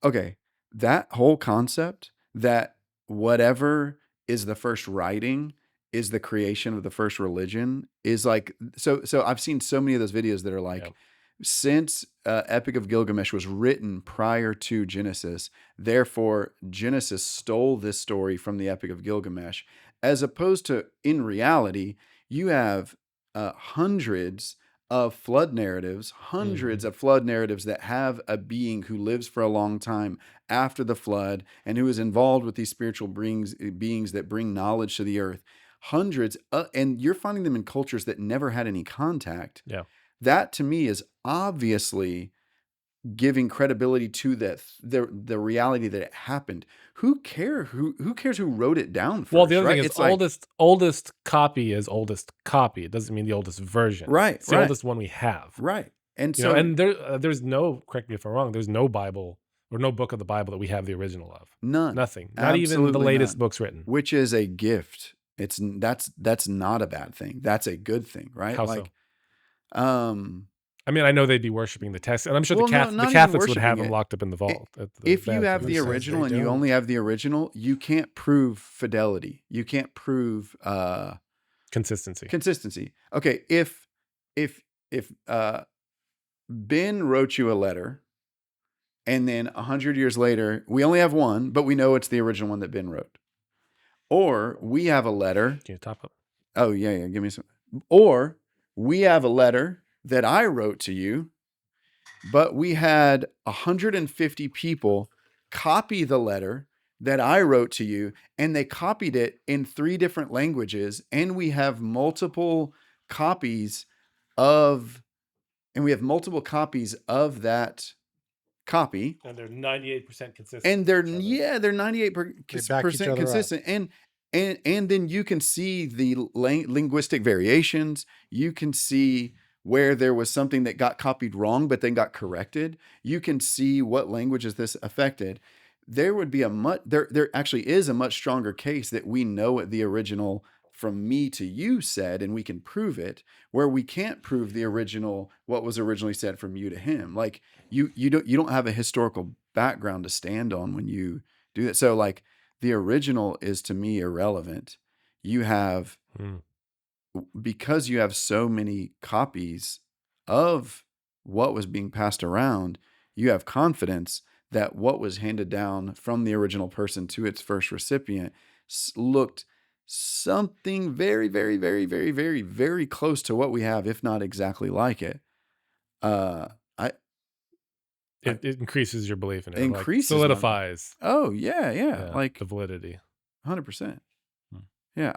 B: Okay, that whole concept that whatever is the first writing is the creation of the first religion is like so I've seen so many of those videos that are
A: Yeah.
B: like, since Epic of Gilgamesh was written prior to Genesis, therefore Genesis stole this story from the Epic of Gilgamesh, as opposed to, in reality, you have hundreds of flood narratives, hundreds of flood narratives that have a being who lives for a long time after the flood and who is involved with these spiritual beings that bring knowledge to the earth. Hundreds, and you're finding them in cultures that never had any contact.
A: Yeah.
B: That to me is obviously giving credibility to the reality that it happened. Who cares who wrote it down first?
A: Well, the other
B: right?
A: thing is
B: It's like,
A: oldest copy is oldest copy. It doesn't mean the oldest version.
B: Right,
A: It's the
B: right.
A: oldest one we have.
B: right. And
A: You
B: so
A: know, and there's no, correct me if I'm wrong, there's no Bible or no book of the Bible that we have the original of.
B: none.
A: Nothing. Not even the
B: Absolutely
A: latest
B: none.
A: books written.
B: Which is a gift. That's not a bad thing. That's a good thing, right?
A: How
B: like
A: so? I mean, I know they'd be worshiping the text, and I'm sure
B: Well,
A: the
B: no, not even
A: Catholics would have
B: worshiping
A: them
B: it.
A: locked up in the vault. at the
B: if you have
A: baptism.
B: the
C: Who says
B: original
C: they
B: and you
C: don't?
B: only have the original, you can't prove fidelity. You can't prove
A: Consistency.
B: consistency. Okay, if Ben wrote you a letter, and then 100 years later, we only have one, but we know it's the original one that Ben wrote. Or we have a letter.
A: Can you top up?
B: Oh, yeah, give me some. Or we have a letter that I wrote to you, but we had 150 people copy the letter that I wrote to you, and they copied it in 3 different languages, and we have multiple copies of that copy.
A: And they're 98% consistent.
B: And they're
C: Each other.
B: they're
C: They back each
B: 98%
C: other up.
B: consistent, and then you can see the linguistic variations. You can see where there was something that got copied wrong but then got corrected. You can see what languages this affected. There would be there actually is a much stronger case that we know what the original from me to you said, and we can prove it, where we can't prove the original, what was originally said from you to him. Like you don't have a historical background to stand on when you do that. So like the original is to me irrelevant. You have, because you have so many copies of what was being passed around, you have confidence that what was handed down from the original person to its first recipient looked something very, very, very, very, very, very close to what we have, if not exactly like it.
A: It increases your belief in it.
B: Increases
A: like solidifies.
B: Oh yeah, like
A: the validity.
B: 100%.
A: Hmm.
B: Yeah,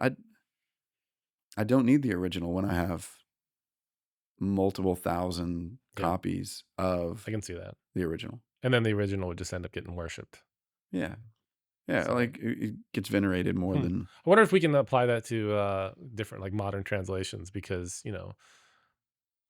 B: I don't need the original when I have multiple thousand copies of
A: I can see that.
B: the original.
A: And then the original would just end up getting worshipped.
B: Yeah,
A: So-
B: like it gets venerated more than.
A: I wonder if we can apply that to different like modern translations, because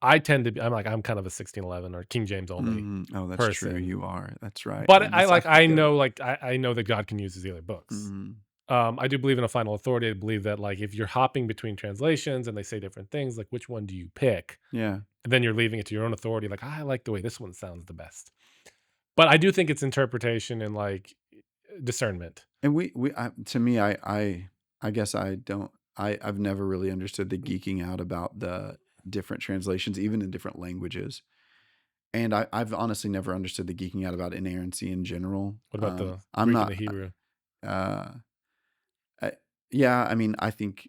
A: I tend to be, I'm kind of a 1611 or King James only.
B: Oh, that's true.
A: person.
B: You are. That's right.
A: But
B: And
A: I
B: that's-
A: I
B: forget
A: know I know that God can use the other books.
B: Mhm.
A: I do believe in a final authority. I believe that like if you're hopping between translations and they say different things, like which one do you pick?
B: Yeah.
A: And then you're leaving it to your own authority. Like, I like the way this one sounds the best. But I do think it's interpretation and like discernment.
B: And to me, I guess I've never really understood the geeking out about the different translations, even in different languages. And I've honestly never understood the geeking out about inerrancy in general.
A: What about the
B: I'm
A: Greek
B: not
A: and the Hebrew?
B: Yeah, I mean, I think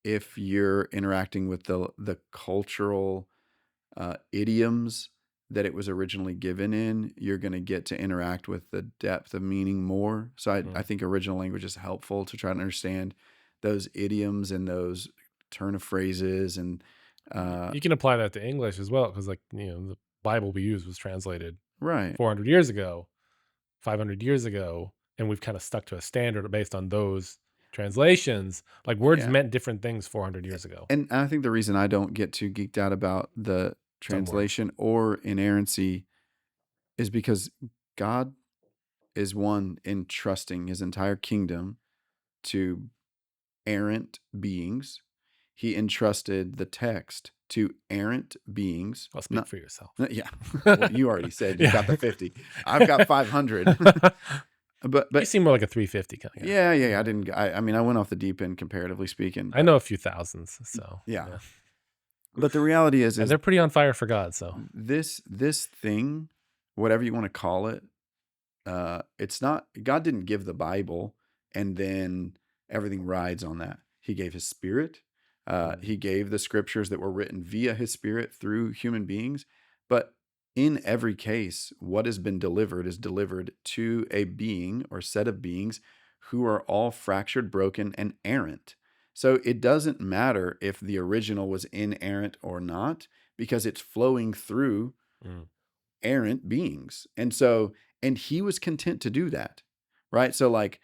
B: if you're interacting with the cultural idioms that it was originally given in, you're going to get to interact with the depth of meaning more. So I think original language is helpful to try to understand those idioms and those turn of phrases. And
A: you can apply that to English as well, because like the Bible we use was translated
B: right
A: 400 years ago, 500 years ago, and we've kind of stuck to a standard based on those translations. Like words meant different things 400 years ago.
B: And I think the reason I don't get too geeked out about the translation or inerrancy is because God is one entrusting his entire kingdom to errant beings. He entrusted the text to errant beings.
A: I'll speak for yourself.
B: Yeah. Well, you already said you got the 50. I've got 500. But
A: you seem more like a 350 kind of guy.
B: Yeah. I mean, I went off the deep end comparatively speaking.
A: I know a few thousands, so
B: yeah. But the reality is
A: they're pretty on fire for God. So
B: this thing, whatever you want to call it, it's not. God didn't give the Bible and then everything rides on that. He gave his Spirit. He gave the scriptures that were written via his spirit through human beings. But in every case, what has been delivered is delivered to a being or set of beings who are all fractured, broken, and errant. So it doesn't matter if the original was inerrant or not, because it's flowing through errant beings. And he was content to do that, right? So like,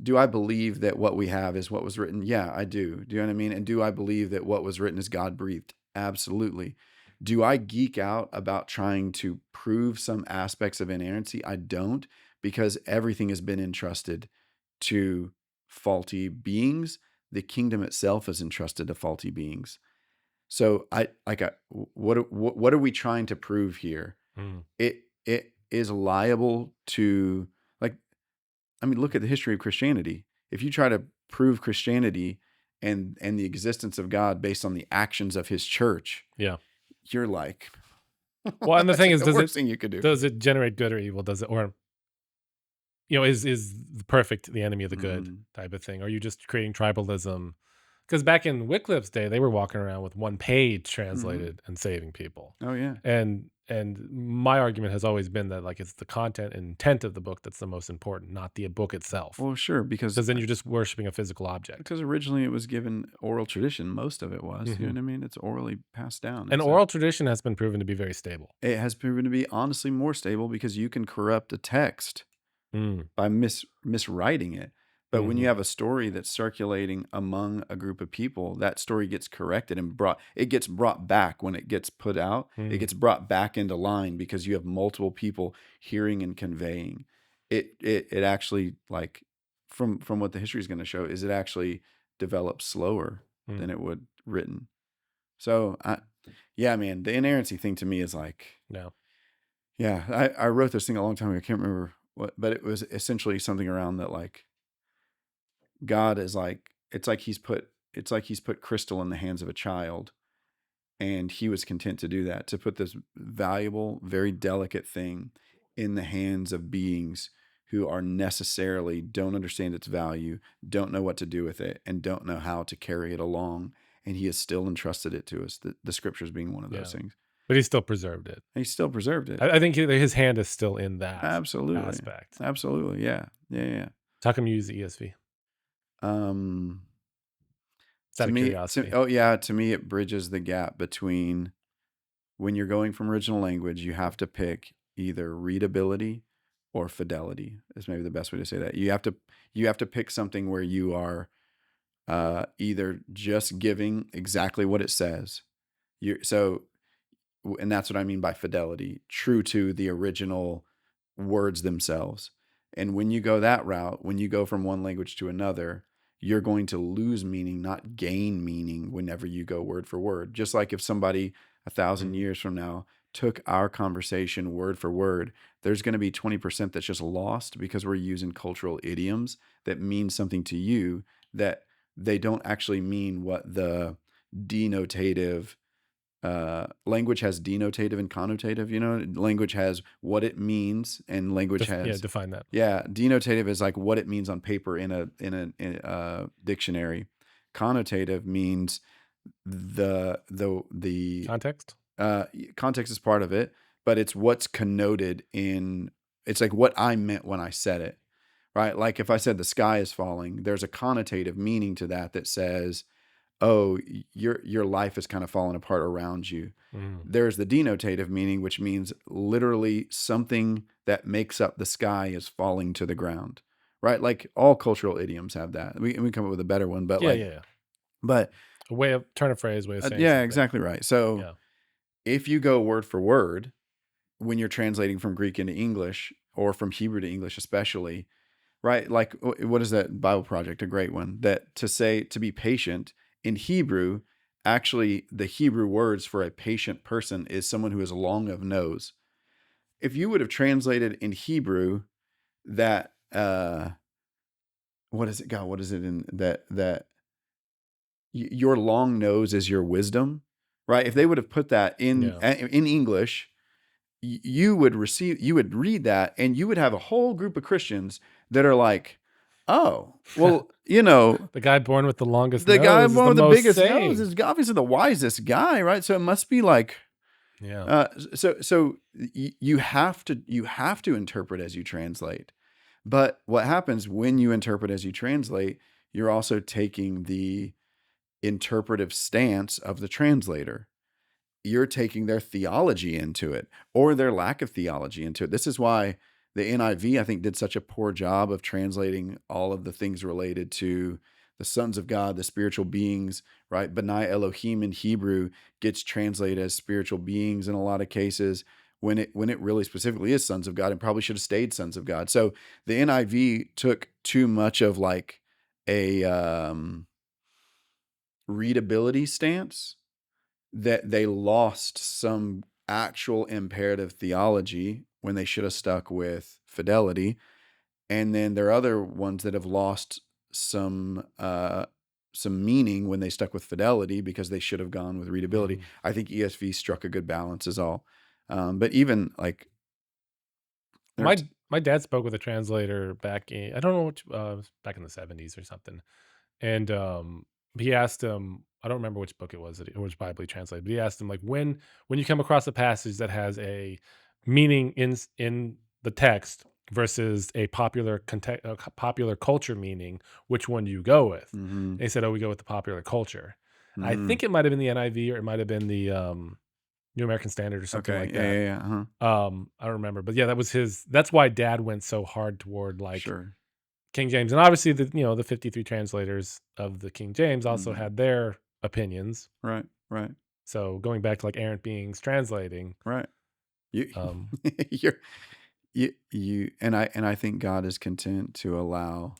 B: do I believe that what we have is what was written? Yeah, I do. Do you know what I mean? And do I believe that what was written is God breathed? Absolutely. Do I geek out about trying to prove some aspects of inerrancy? I don't, because everything has been entrusted to faulty beings. The kingdom itself is entrusted to faulty beings. So what are we trying to prove here? It is liable to, like, I mean, look at the history of Christianity. If you try to prove Christianity and the existence of God based on the actions of his church,
A: Yeah.
B: you're like,
A: Well, and the thing is,
B: the worst thing you could do.
A: does it generate good or evil? Does it, or is the perfect the enemy of the good type of thing? Are you just creating tribalism? Because back in Wycliffe's day, they were walking around with one page translated and saving people.
B: Oh yeah.
A: And my argument has always been that, like, it's the content and intent of the book that's the most important, not the book itself.
B: Well, sure, because
A: then you're just worshiping a physical object.
B: Because originally it was given oral tradition. Most of it was. You know what I mean? It's orally passed down.
A: And oral tradition has been proven to be very stable.
B: It has proven to be honestly more stable, because you can corrupt a text by miswriting it. But when you have a story that's circulating among a group of people, that story gets corrected and gets brought back when it gets put out. It gets brought back into line because you have multiple people hearing and conveying. It actually, like, from what the history is going to show, is it actually develops slower than it would written. So yeah, man, the inerrancy thing to me is like,
A: no.
B: Yeah, I wrote this thing a long time ago. I can't remember what, but it was essentially something around that, like, God is like, it's like he's put crystal in the hands of a child, and he was content to do that, to put this valuable, very delicate thing in the hands of beings who are necessarily don't understand its value, don't know what to do with it, and don't know how to carry it along. And he has still entrusted it to us, the scriptures being one of those things.
A: But he still preserved it.
B: And he still preserved it.
A: I think his hand is still in that aspect.
B: Absolutely. Yeah.
A: How come you use the ESV? It's out of curiosity.
B: To me, it bridges the gap between, when you're going from original language, you have to pick either readability or fidelity, is maybe the best way to say that. You have to pick something where you are either just giving exactly what it says. And that's what I mean by fidelity, true to the original words themselves. And when you go that route, when you go from one language to another, you're going to lose meaning, not gain meaning, whenever you go word for word. Just like if somebody 1,000 years from now took our conversation word for word, there's going to be 20% that's just lost, because we're using cultural idioms that mean something to you that they don't actually mean what the denotative language has. Denotative and connotative, language has what it means, and language has
A: define that.
B: Yeah, denotative is like what it means on paper in a dictionary. Connotative means the
A: context.
B: Context is part of it, but it's what's connoted in. It's like what I meant when I said it, right? Like if I said the sky is falling, there's a connotative meaning to that says, oh, your life is kind of falling apart around you. There's the denotative meaning, which means literally something that makes up the sky is falling to the ground, right? Like all cultural idioms have that. We come up with a better one, but but
A: a way of turn a phrase, way of saying
B: yeah,
A: something.
B: Exactly right. So if you go word for word, when you're translating from Greek into English, or from Hebrew to English especially, right? Like, what is that Bible project? A great one, that to be patient in Hebrew, actually the Hebrew words for a patient person is someone who is long of nose. If you would have translated in Hebrew that, what is it, God? What is it in that your long nose is your wisdom, right? If they would have put that in English, you would read that, and you would have a whole group of Christians that are like, Oh, well, you know,
A: The guy born with the longest
B: the guy
A: nose is
B: born
A: the
B: with the
A: most
B: biggest
A: sane.
B: nose is obviously the wisest guy, right? So it must be like,
A: Yeah.
B: so you have to interpret as you translate. But what happens when you interpret as you translate, you're also taking the interpretive stance of the translator. You're taking their theology into it, or their lack of theology into it. This is why the NIV, I think, did such a poor job of translating all of the things related to the sons of God, the spiritual beings, right? B'nai Elohim in Hebrew gets translated as spiritual beings in a lot of cases when it really specifically is sons of God, and probably should have stayed sons of God. So the NIV took too much of like a readability stance, that they lost some actual imperative theology when they should have stuck with fidelity. And then there are other ones that have lost some meaning when they stuck with fidelity because they should have gone with readability. I think ESV struck a good balance is all. But even like
A: My dad spoke with a translator back in, I don't know which, back in the 70s or something. And he asked him, I don't remember which book it was, which Bible he translated, but he asked him, like, when you come across a passage that has a meaning in the text versus a popular culture meaning, which one do you go with? And he said, "Oh, we go with the popular culture." I think it might have been the NIV, or it might have been the New American Standard or something like that.
B: Yeah.
A: I don't remember, but yeah, that's why Dad went so hard toward like
B: Sure.
A: King James. And obviously the 53 translators of the King James also had their opinions.
B: Right.
A: So going back to like errant beings translating.
B: Right. You,
A: Um,
B: and I think God is content to allow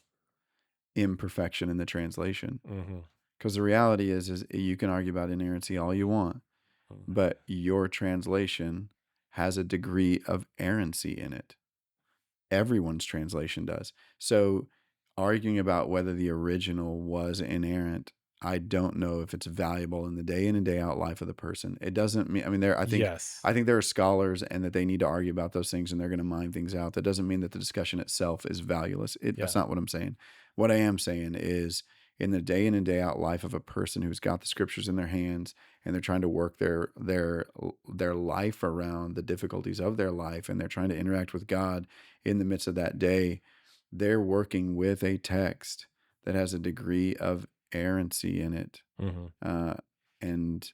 B: imperfection in the translation, because the reality is you can argue about inerrancy all you want, but your translation has a degree of errancy in it. Everyone's translation does. So arguing about whether the original was inerrant, I don't know if it's valuable in the day in and day out life of the person. It doesn't mean, I mean, I think there are scholars and that they need to argue about those things and they're going to mine things out. That doesn't mean that the discussion itself is valueless. That's not what I'm saying. What I am saying is, in the day in and day out life of a person who's got the scriptures in their hands and they're trying to work their life around the difficulties of their life, and they're trying to interact with God in the midst of that day, they're working with a text that has a degree of errancy in it. And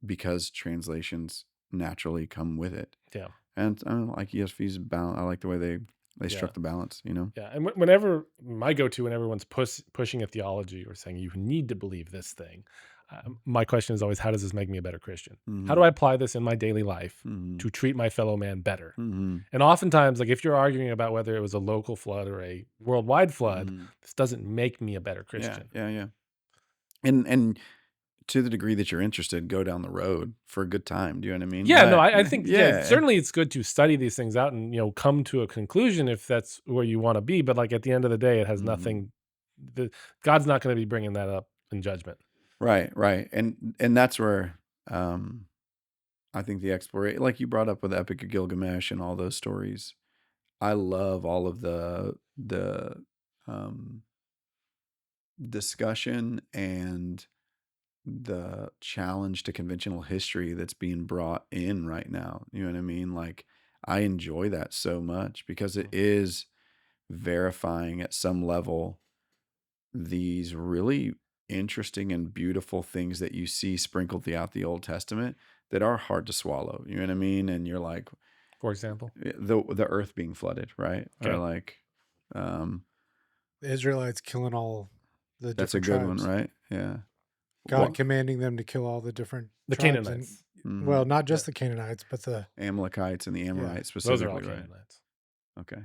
B: because translations naturally come with it.
A: Yeah.
B: And I don't like ESV's balance. I like the way they struck the balance, you know?
A: Yeah. And whenever my go-to, when everyone's pushing a theology or saying you need to believe this thing, my question is always, how does this make me a better Christian? How do I apply this in my daily life to treat my fellow man better? And oftentimes, like if you're arguing about whether it was a local flood or a worldwide flood, this doesn't make me a better Christian.
B: Yeah. And to the degree that you're interested, go down the road for a good time. Do you know what I mean?
A: Yeah, no, I think certainly it's good to study these things out and come to a conclusion if that's where you want to be. But like at the end of the day, it has nothing. God's not going to be bringing that up in judgment.
B: Right, and that's where I think the exploration, like you brought up with the Epic of Gilgamesh and all those stories, I love all of the discussion and the challenge to conventional history that's being brought in right now. You know what I mean? Like, I enjoy that so much because it is verifying at some level these really interesting and beautiful things that you see sprinkled throughout the Old Testament that are hard to swallow. You know what I mean? And you're like,
A: for example,
B: the earth being flooded, right?
A: Okay.
B: Or like
C: the Israelites killing all the different
B: that's a good
C: tribes.
B: one, right? Yeah.
C: God commanding them to kill all the different
A: the
C: tribes.
A: Canaanites.
C: And, well, not just the Canaanites, but the
B: Amalekites and the Amorites
A: Those
B: specifically,
A: are all
B: right?
A: Canaanites.
B: Okay.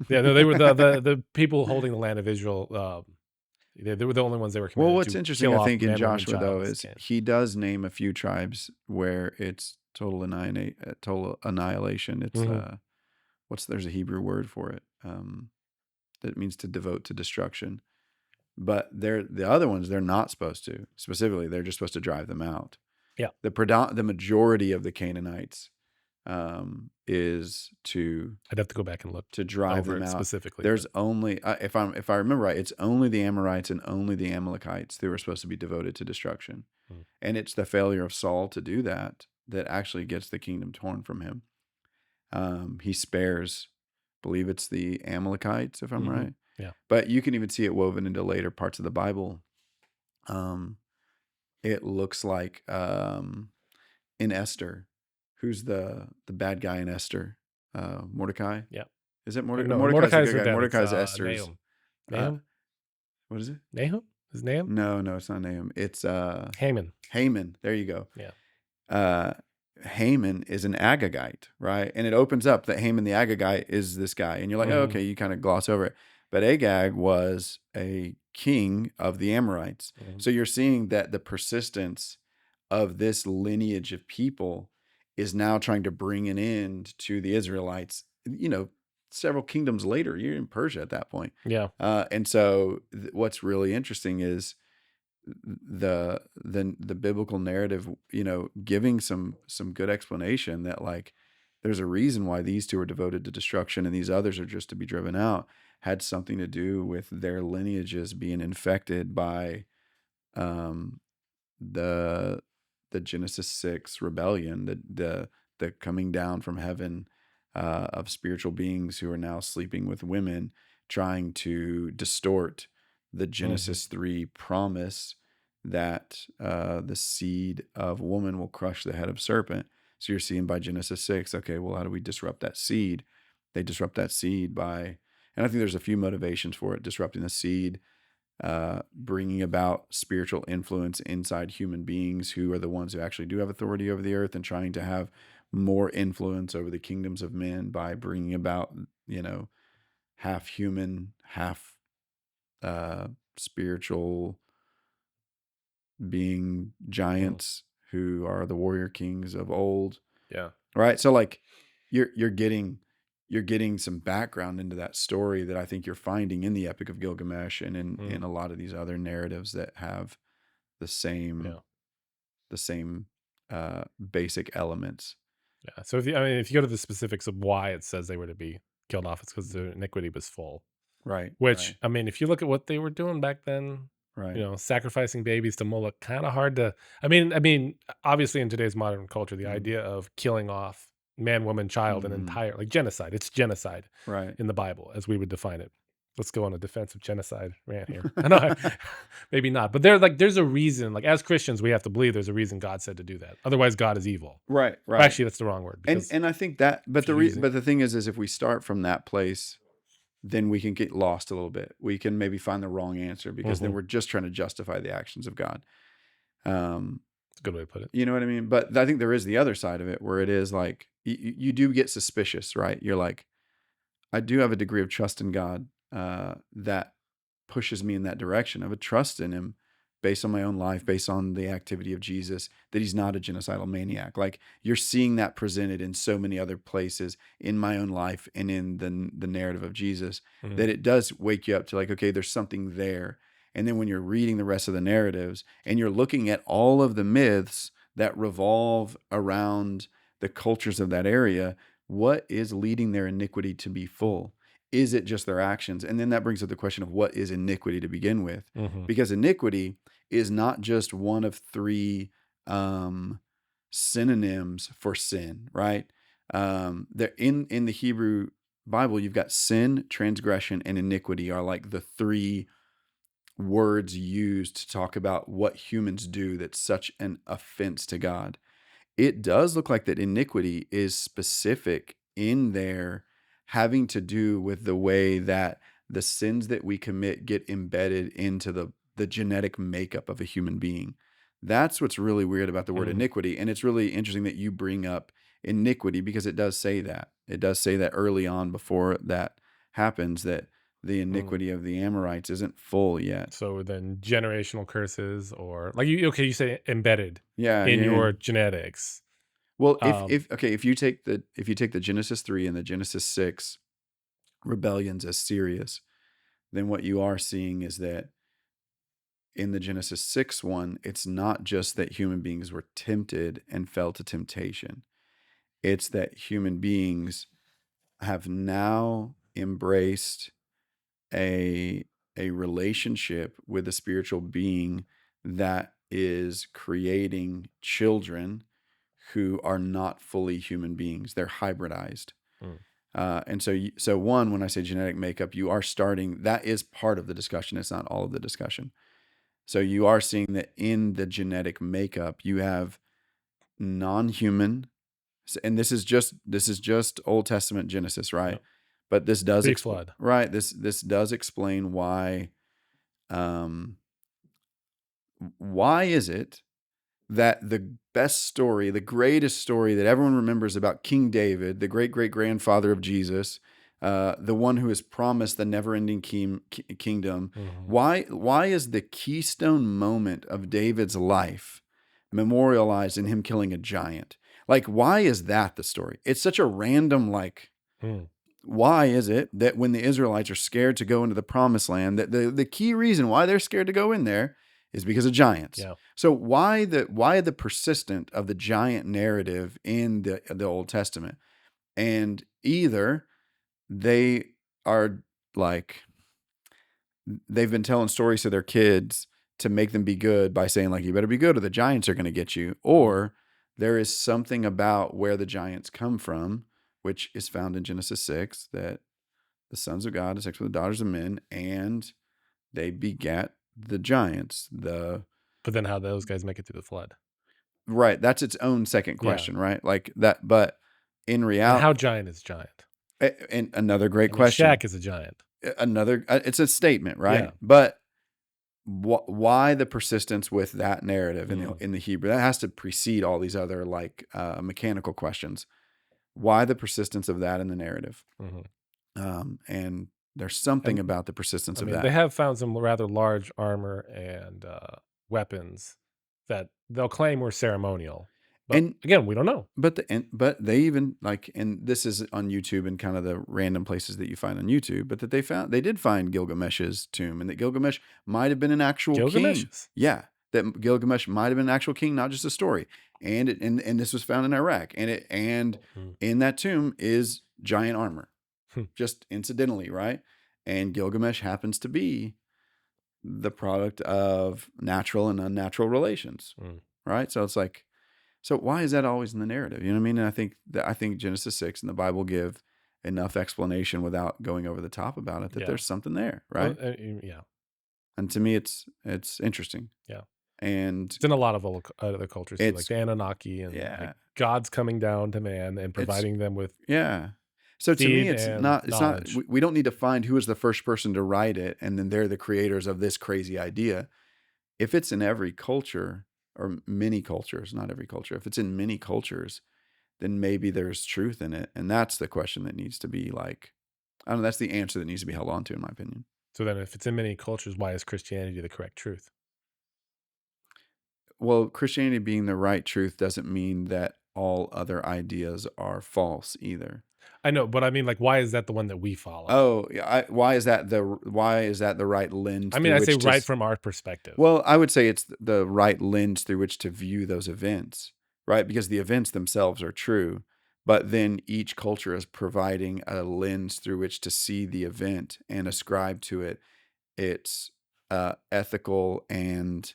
A: Yeah, no, they were the people holding the land of Israel. They were the only ones they were commanded
B: Well, what's
A: to
B: interesting,
A: kill
B: I
A: off
B: think, in
A: man, woman,
B: Joshua,
A: child,
B: though,
A: as
B: is
A: can.
B: he does name a few tribes where it's total annihilation. It's there's a Hebrew word for it that means to devote to destruction. But the other ones, they're not supposed to. Specifically, they're just supposed to drive them out.
A: Yeah.
B: The majority of the Canaanites is to
A: I'd have to go back and look
B: drive
A: over
B: them
A: it
B: out.
A: specifically.
B: There's only if I remember right, it's only the Amorites and only the Amalekites who are supposed to be devoted to destruction, and it's the failure of Saul to do that actually gets the kingdom torn from him. He spares, believe it's the Amalekites, if I'm right.
A: Yeah.
B: But you can even see it woven into later parts of the Bible. It looks like in Esther, who's the bad guy in Esther? Mordecai.
A: Yeah.
B: Is it Mordecai?
A: No,
B: Mordecai's the
A: Mordecai's
B: good
A: her
B: guy.
A: dad.
B: Mordecai's
A: It's
B: Esther's.
A: Nahum.
B: Uh,
A: Nahum?
B: what is it?
A: Nahum? Is Nahum?
B: No, it's not Nahum. It's
A: Haman.
B: Haman. There you go.
A: Yeah.
B: Haman is an Agagite, right? And it opens up that Haman the Agagite is this guy. And you're like, oh, okay, you kind of gloss over it. But Agag was a king of the Amorites. So you're seeing that the persistence of this lineage of people is now trying to bring an end to the Israelites, several kingdoms later. You're in Persia at that point.
A: Yeah.
B: And so what's really interesting is the biblical narrative, giving some good explanation that like there's a reason why these two are devoted to destruction and these others are just to be driven out, had something to do with their lineages being infected by the Genesis 6 rebellion, the coming down from heaven of spiritual beings who are now sleeping with women, trying to distort the Genesis 3 promise that the seed of woman will crush the head of serpent. So you're seeing by Genesis 6, okay, well, how do we disrupt that seed? They disrupt that seed by, and I think there's a few motivations for it, disrupting the seed, bringing about spiritual influence inside human beings who are the ones who actually do have authority over the earth, and trying to have more influence over the kingdoms of men by bringing about, half human, half spiritual being giants who are the warrior kings of old.
A: Yeah.
B: Right. So like you're getting some background into that story that I think you're finding in the Epic of Gilgamesh and in a lot of these other narratives that have the same basic elements.
A: Yeah. So if you go to the specifics of why it says they were to be killed off, it's because their iniquity was full.
B: Right.
A: Which, if you look at what they were doing back then,
B: right.
A: Sacrificing babies to Moloch, kind of hard to, obviously in today's modern culture, the idea of killing off man, woman, child, an entire, like genocide, it's genocide
B: right.
A: in the Bible as we would define it. Let's go on a defensive genocide rant here. I know, maybe not, but there's a reason, like as Christians, we have to believe there's a reason God said to do that. Otherwise God is evil.
B: Right.
A: Or actually, that's the wrong word.
B: And I think that, but the thing is if we start from that place, then we can get lost a little bit. We can maybe find the wrong answer because then we're just trying to justify the actions of God.
A: That's a good way to put it.
B: You know what I mean? But I think there is the other side of it where it is like, you do get suspicious, right? You're like, I do have a degree of trust in God that pushes me in that direction. I have a trust in him based on my own life, based on the activity of Jesus, that he's not a genocidal maniac. Like you're seeing that presented in so many other places in my own life and in the narrative of Jesus, that it does wake you up to like, okay, there's something there. And then when you're reading the rest of the narratives and you're looking at all of the myths that revolve around the cultures of that area, what is leading their iniquity to be full? Is it just their actions? And then that brings up the question of what is iniquity to begin with? Because iniquity is not just one of three synonyms for sin, right? There in the Hebrew Bible, you've got sin, transgression, and iniquity are like the three words used to talk about what humans do that's such an offense to God. It does look like that iniquity is specific in there, having to do with the way that the sins that we commit get embedded into the genetic makeup of a human being. That's what's really weird about the word iniquity. And it's really interesting that you bring up iniquity because it does say that. It does say that early on before that happens, that the iniquity of the Amorites isn't full yet.
A: So then generational curses, or like you say embedded in
B: Yeah.
A: your genetics.
B: Well, if you take the Genesis 3 and the Genesis 6 rebellions as serious, then what you are seeing is that in the Genesis 6 one, it's not just that human beings were tempted and fell to temptation. It's that human beings have now embraced a relationship with a spiritual being that is creating children who are not fully human beings. They're hybridized.
A: Mm.
B: And so one, when I say genetic makeup, you are starting, that is part of the discussion. It's not all of the discussion. So you are seeing that in the genetic makeup, you have non-human, and this is just Old Testament Genesis, right?
A: Yep.
B: But this does
A: Pre-flood.
B: right. This does explain why is it that the best story, the greatest story that everyone remembers about King David, the great-great-grandfather of Jesus, the one who is promised the never-ending kingdom, why is the keystone moment of David's life memorialized in him killing a giant? Like, why is that the story? It's such a random, like, why is it that when the Israelites are scared to go into the promised land, that the key reason why they're scared to go in there is because of giants?
A: Yeah.
B: So why the persistent of the giant narrative in the Old Testament? And either they are like, they've been telling stories to their kids to make them be good by saying, like, you better be good or the giants are going to get you, or there is something about where the giants come from, which is found in Genesis 6, that the sons of God had sex with the daughters of men, and they begat the giants.
A: But then how those guys make it through the flood?
B: Right. That's its own second question, right? Like that. But in
A: And
B: reality,
A: how giant is giant?
B: and another great
A: I mean,
B: question.
A: Shaq is a giant.
B: It's a statement, right?
A: Yeah.
B: But why the persistence with that narrative in the Hebrew? That has to precede all these other like mechanical questions. Why the persistence of that in the narrative? And there's something about the persistence of that.
A: They have found some rather large armor and weapons that they'll claim were ceremonial. But
B: And
A: again, we don't know.
B: But they even like, and this is on YouTube and kind of the random places that you find on YouTube, but that they did find Gilgamesh's tomb, and that Gilgamesh might have been an actual king.
A: Gilgamesh's?
B: Yeah, that Gilgamesh might have been an actual king, not just a story. And this was found in Iraq, and in that tomb is giant armor, just incidentally, right? And Gilgamesh happens to be the product of natural and unnatural relations, right? So it's like, so why is that always in the narrative? You know what I mean? And I think Genesis 6 and the Bible give enough explanation without going over the top about it that there's something there, right?
A: Well, yeah.
B: And to me, it's interesting.
A: Yeah.
B: And
A: it's in a lot of other cultures too, like the Anunnaki and like God's coming down to man and providing them with
B: So to me, it's not. We don't need to find who is the first person to write it, and then they're the creators of this crazy idea. If it's in every culture, or many cultures, not every culture, if it's in many cultures, then maybe there's truth in it. And that's the question that needs to be like, I don't know, that's the answer that needs to be held on to, in my opinion.
A: So then if it's in many cultures, why is Christianity the correct truth?
B: Well, Christianity being the right truth doesn't mean that all other ideas are false either.
A: I know, but I mean, like, why is that the one that we follow?
B: Oh, yeah. Why is that the right lens?
A: I mean, I say right from our perspective.
B: Well, I would say it's the right lens through which to view those events, right? Because the events themselves are true, but then each culture is providing a lens through which to see the event and ascribe to it its ethical and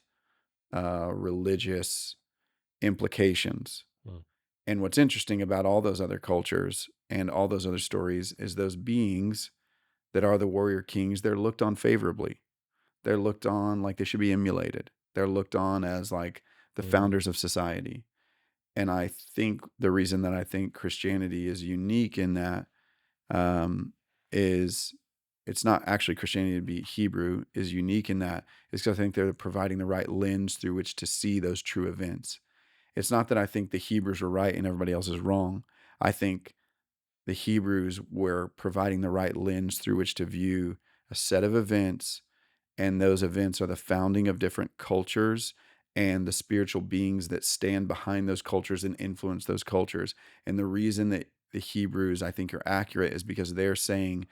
B: religious implications. And what's interesting about all those other cultures and all those other stories is those beings that are the warrior kings, they're looked on favorably. They're looked on like they should be emulated. They're looked on as like the founders of society. And I think the reason that I think Christianity is unique in that is it's not actually Christianity to be Hebrew is unique in that. It's because I think they're providing the right lens through which to see those true events. It's not that I think the Hebrews were right and everybody else is wrong. I think the Hebrews were providing the right lens through which to view a set of events, and those events are the founding of different cultures and the spiritual beings that stand behind those cultures and influence those cultures. And the reason that the Hebrews, I think, are accurate is because they're saying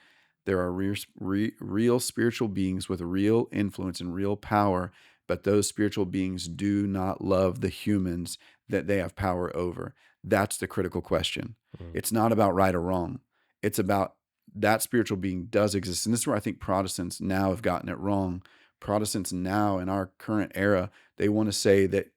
B: there are real spiritual beings with real influence and real power, but those spiritual beings do not love the humans that they have power over. That's the critical question.
A: Mm.
B: It's not about right or wrong. It's about that spiritual being does exist. And this is where I think Protestants now have gotten it wrong. Protestants now in our current era, they want to say that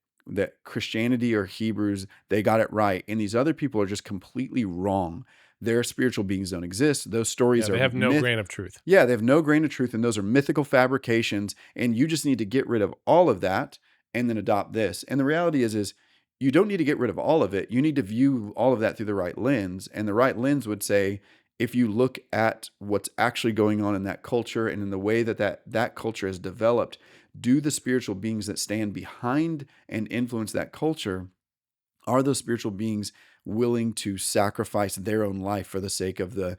B: Christianity or Hebrews, they got it right. And these other people are just completely wrong. Their spiritual beings don't exist. Those stories
A: Yeah,
B: are
A: they have no grain of truth.
B: Yeah, they have no grain of truth, and those are mythical fabrications. And you just need to get rid of all of that and then adopt this. And the reality is you don't need to get rid of all of it. You need to view all of that through the right lens. And the right lens would say, if you look at what's actually going on in that culture and in the way that culture has developed, do the spiritual beings that stand behind and influence that culture, are those spiritual beings willing to sacrifice their own life for the sake of the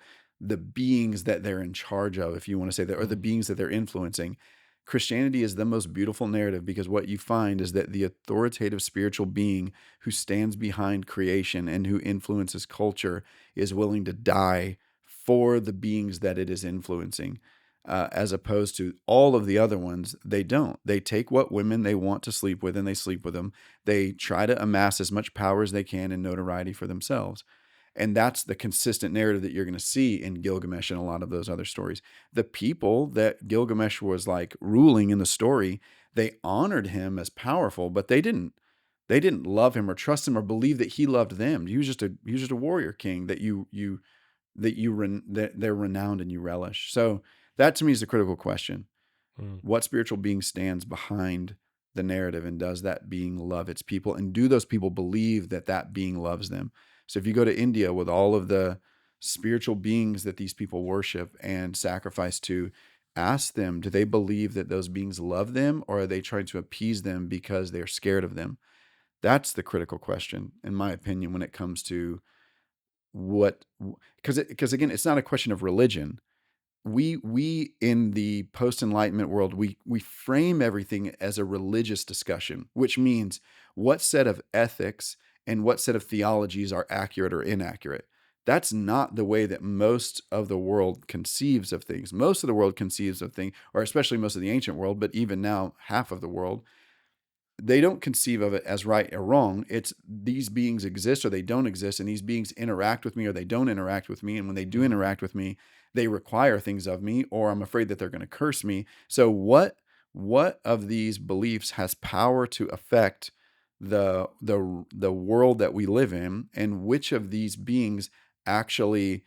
B: beings that they're in charge of, if you want to say that, or the beings that they're influencing? Christianity is the most beautiful narrative because what you find is that the authoritative spiritual being who stands behind creation and who influences culture is willing to die for the beings that it is influencing, as opposed to all of the other ones. They don't. They take what women they want to sleep with and they sleep with them. They try to amass as much power as they can and notoriety for themselves. And that's the consistent narrative that you're going to see in Gilgamesh and a lot of those other stories. The people that Gilgamesh was like ruling in the story, they honored him as powerful, but they didn't love him or trust him or believe that he loved them. He was just a warrior king that they're renowned and you relish. So that to me is the critical question. What spiritual being stands behind the narrative, and does that being love its people? And do those people believe that being loves them? So if you go to India with all of the spiritual beings that these people worship and sacrifice to, ask them, do they believe that those beings love them, or are they trying to appease them because they're scared of them? That's the critical question, in my opinion, when it comes to because again, it's not a question of religion. We in the post-enlightenment world, we frame everything as a religious discussion, which means what set of ethics and what set of theologies are accurate or inaccurate. That's not the way that most of the world conceives of things. Most of the world conceives of things, or especially most of the ancient world, but even now half of the world, they don't conceive of it as right or wrong. It's these beings exist or they don't exist, and these beings interact with me or they don't interact with me. And when they do interact with me, they require things of me, or I'm afraid that they're going to curse me. So what of these beliefs has power to affect the world that we live in, and which of these beings actually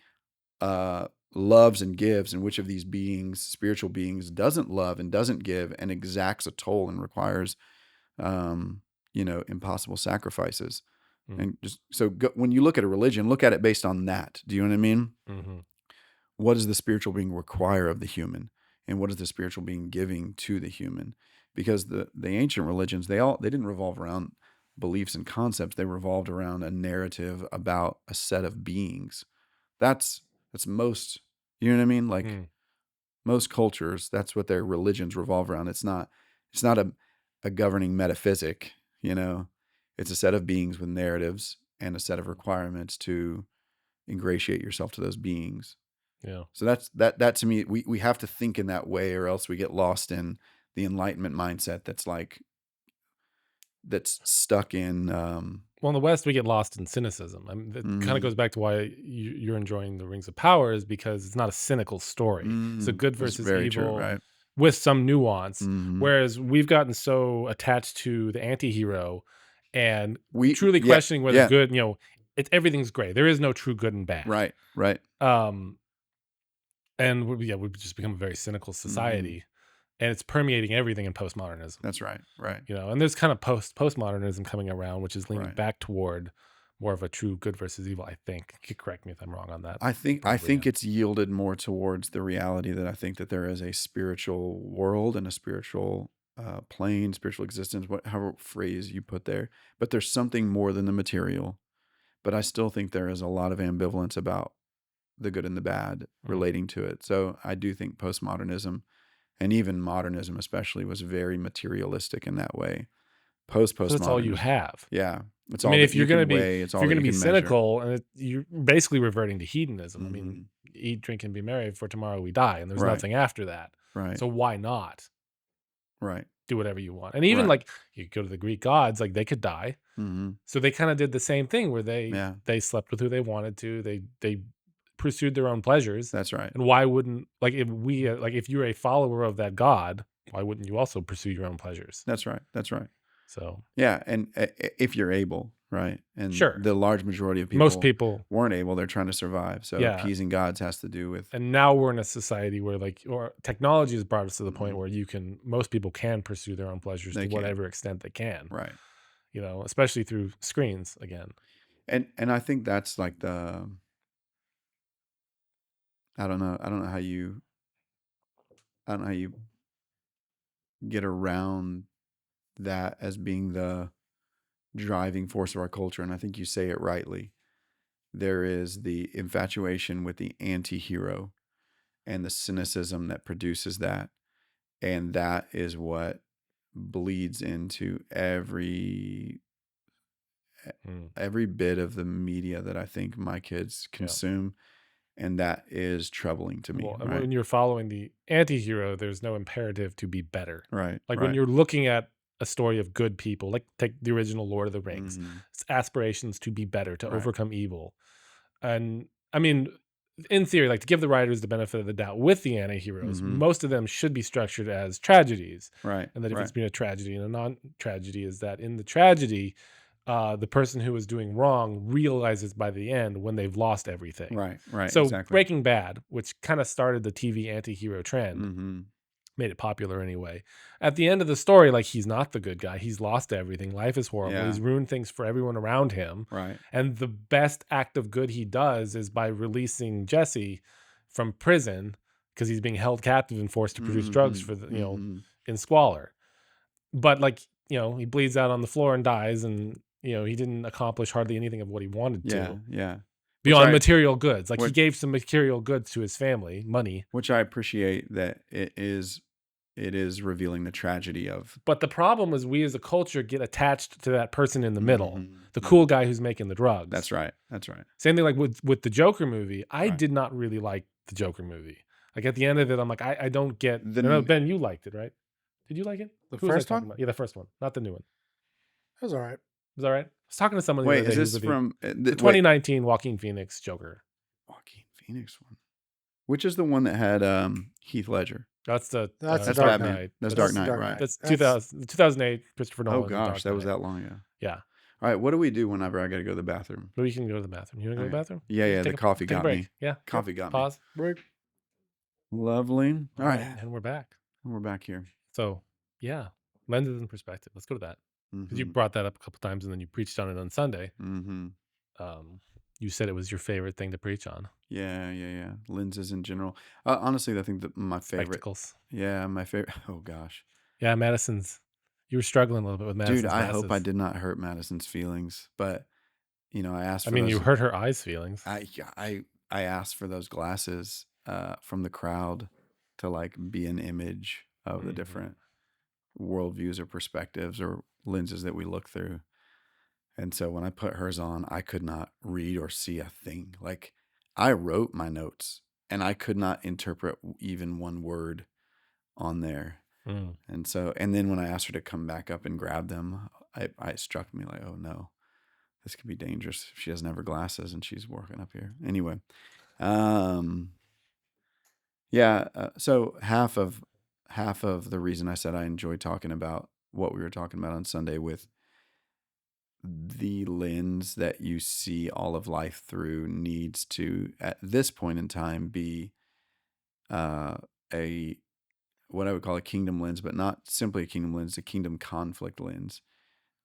B: loves and gives, and which of these beings, spiritual beings, doesn't love and doesn't give and exacts a toll and requires impossible sacrifices. And just when you look at a religion, look at it based on that. Do you know what I mean?
A: Mm-hmm.
B: What does the spiritual being require of the human, and what is the spiritual being giving to the human? Because the ancient religions, they didn't revolve around beliefs and concepts. They revolved around a narrative about a set of beings. That's most, you know what I mean? Like most cultures, that's what their religions revolve around. It's not a governing metaphysic, it's a set of beings with narratives and a set of requirements to ingratiate yourself to those beings.
A: Yeah.
B: So that to me, we have to think in that way, or else we get lost in the Enlightenment mindset that's stuck in.
A: Well, in the West, we get lost in cynicism. I mean, it kind of goes back to why you're enjoying the Rings of Power, is because it's not a cynical story. It's a good versus
B: very
A: evil,
B: true, right?
A: with some nuance. Whereas we've gotten so attached to the anti-hero and truly questioning whether good, everything's gray. There is no true good and bad.
B: Right.
A: And we've just become a very cynical society, and it's permeating everything in postmodernism.
B: That's right.
A: And there's kind of postmodernism coming around, which is leaning back toward more of a true good versus evil, I think. You could correct me if I'm wrong on that.
B: I think it's yielded more towards the reality that I think that there is a spiritual world and a spiritual plane, spiritual existence, however phrase you put there. But there's something more than the material. But I still think there is a lot of ambivalence about the good and the bad relating to it. So I do think postmodernism, and even modernism especially, was very materialistic in that way. Postmodernism.
A: That's all you have.
B: Yeah.
A: I mean, if you're going to be cynical, and you're basically reverting to hedonism. I mean, eat, drink, and be merry, for tomorrow we die, and there's nothing after that.
B: Right.
A: So why not?
B: Right.
A: do whatever you want. And even
B: Right.
A: like you go to the Greek gods, like they could die.
B: Mm-hmm.
A: So they kind of did the same thing where
B: Yeah,
A: they slept with who they wanted to. They pursued their own pleasures.
B: that's right.
A: And why wouldn't like if we like if you're a follower of that god, why wouldn't you also pursue your own pleasures?
B: That's right. That's right.
A: So
B: Yeah, and if you're able, right? And
A: sure,
B: the large majority of
A: most
B: people
A: people,
B: weren't able. They're trying to survive. So
A: yeah.
B: appeasing gods has to do with.
A: And now we're in a society where like or technology has brought us to the point
B: Mhm.
A: where most people can pursue their own pleasures
B: They
A: to
B: can.
A: whatever extent they can.
B: Right.
A: You know, especially through screens again.
B: And I think that's like I don't know how you get around that as being the driving force of our culture. And I think you say it rightly. There is the infatuation with the anti-hero and the cynicism that produces that. And that is what bleeds into
A: Mm.
B: every bit of the media that I think my kids
A: Yeah.
B: consume. And that is troubling to me.
A: Well, and
B: Right.
A: when you're following the anti-hero, there's no imperative to be better.
B: Right.
A: Like when
B: Right.
A: you're looking at a story of good people, like take the original Lord of the Rings,
B: Mhm.
A: it's aspirations to be better, to
B: Right.
A: overcome evil. And I mean, in theory, like to give the writers the benefit of the doubt with the anti-heroes,
B: Mhm.
A: most of them should be structured as tragedies.
B: Right.
A: And that if
B: Right.
A: it's been a tragedy and a non-tragedy is that in the tragedy, the person who is doing wrong realizes by the end when they've lost everything.
B: Right. Right.
A: So
B: Exactly.
A: Breaking Bad, which kind of started the TV anti-hero trend,
B: Mm-hmm.
A: made it popular anyway. At the end of the story, like he's not the good guy. He's lost everything. Life is horrible.
B: Yeah.
A: He's ruined things for everyone around him.
B: Right.
A: And the best act of good he does is by releasing Jesse from prison because he's being held captive and forced to produce drugs
B: Mm-hmm.
A: for the,
B: Mm-hmm.
A: in squalor. But like, he bleeds out on the floor and dies, and he didn't accomplish hardly anything of what he wanted
B: Yeah.
A: to
B: Yeah.
A: beyond material goods. Like he
B: What-
A: gave some material goods to his family, money.
B: Which I appreciate that it is revealing the tragedy of.
A: But the problem is we as a culture get attached to that person in the middle,
B: Mhm.
A: the cool guy who's making the drugs.
B: That's right. That's right.
A: Same thing like with the Joker movie. I
B: Right.
A: did not really like the Joker movie. Like at the end of it, I'm like, I don't get.
B: The
A: No,
B: n-
A: Ben, you liked it, right? Did you like it?
C: The
A: Who was I
C: first
A: talking
C: one?
A: about? Yeah, the first one, not the new one.
C: It was all right.
A: Was that right? I was talking to someone the
B: Wait,
A: other
B: is
A: day.
B: this from
A: The
B: wait,
A: 2019 Joaquin Phoenix Joker?
B: Joaquin Phoenix one? Which is the one that had Heath Ledger?
A: That's the
C: That's
B: That's
C: Dark
B: Batman.
A: Knight.
B: That's
A: That's
B: Dark Knight,
C: Dark
B: right?
C: Knight.
A: That's
C: That's-
A: 2008 Christopher Nolan.
B: Oh gosh,
A: Dark
B: that was
A: Knight.
B: that long ago.
A: Yeah.
B: All right, what do we do whenever I got to go to the bathroom?
A: Well, you can go to the bathroom. You want to go to the bathroom?
B: Yeah, yeah.
A: Take
B: The
A: a-
B: coffee
A: take a
B: got
A: break.
B: me.
A: Yeah.
B: Coffee got me.
A: Pause.
C: Break.
B: Lovely. All right,
A: And we're back.
B: we're back here.
A: So yeah, lenses and perspective. Let's go to that because you brought that up a couple times and then you preached on it on Sunday.
B: Mm-hmm.
A: You said it was your favorite thing to preach on.
B: Yeah. Lenses in general. Honestly, I think that my favorite.
A: Spectacles.
B: Yeah, my favorite. Oh gosh,
A: Yeah, Madison's. You were struggling a little bit with Madison's
B: dude. I
A: glasses.
B: hope I did not hurt Madison's feelings, but I asked.
A: I
B: For
A: mean,
B: those,
A: you hurt her eyes' feelings.
B: I asked for those glasses from the crowd to like be an image of the
A: Mhm.
B: different worldviews or perspectives or lenses that we look through. And so when I put hers on, I could not read or see a thing. Like I wrote my notes and I could not interpret even one word on there.
A: Mm.
B: And then when I asked her to come back up and grab them, it struck me like, oh no, this could be dangerous if she doesn't have her glasses and she's working up here. Anyway, so half of the reason I said I enjoy talking about what we were talking about on Sunday with the lens that you see all of life through needs to, at this point in time, be a what I would call a kingdom lens, but not simply a kingdom lens, a kingdom conflict lens,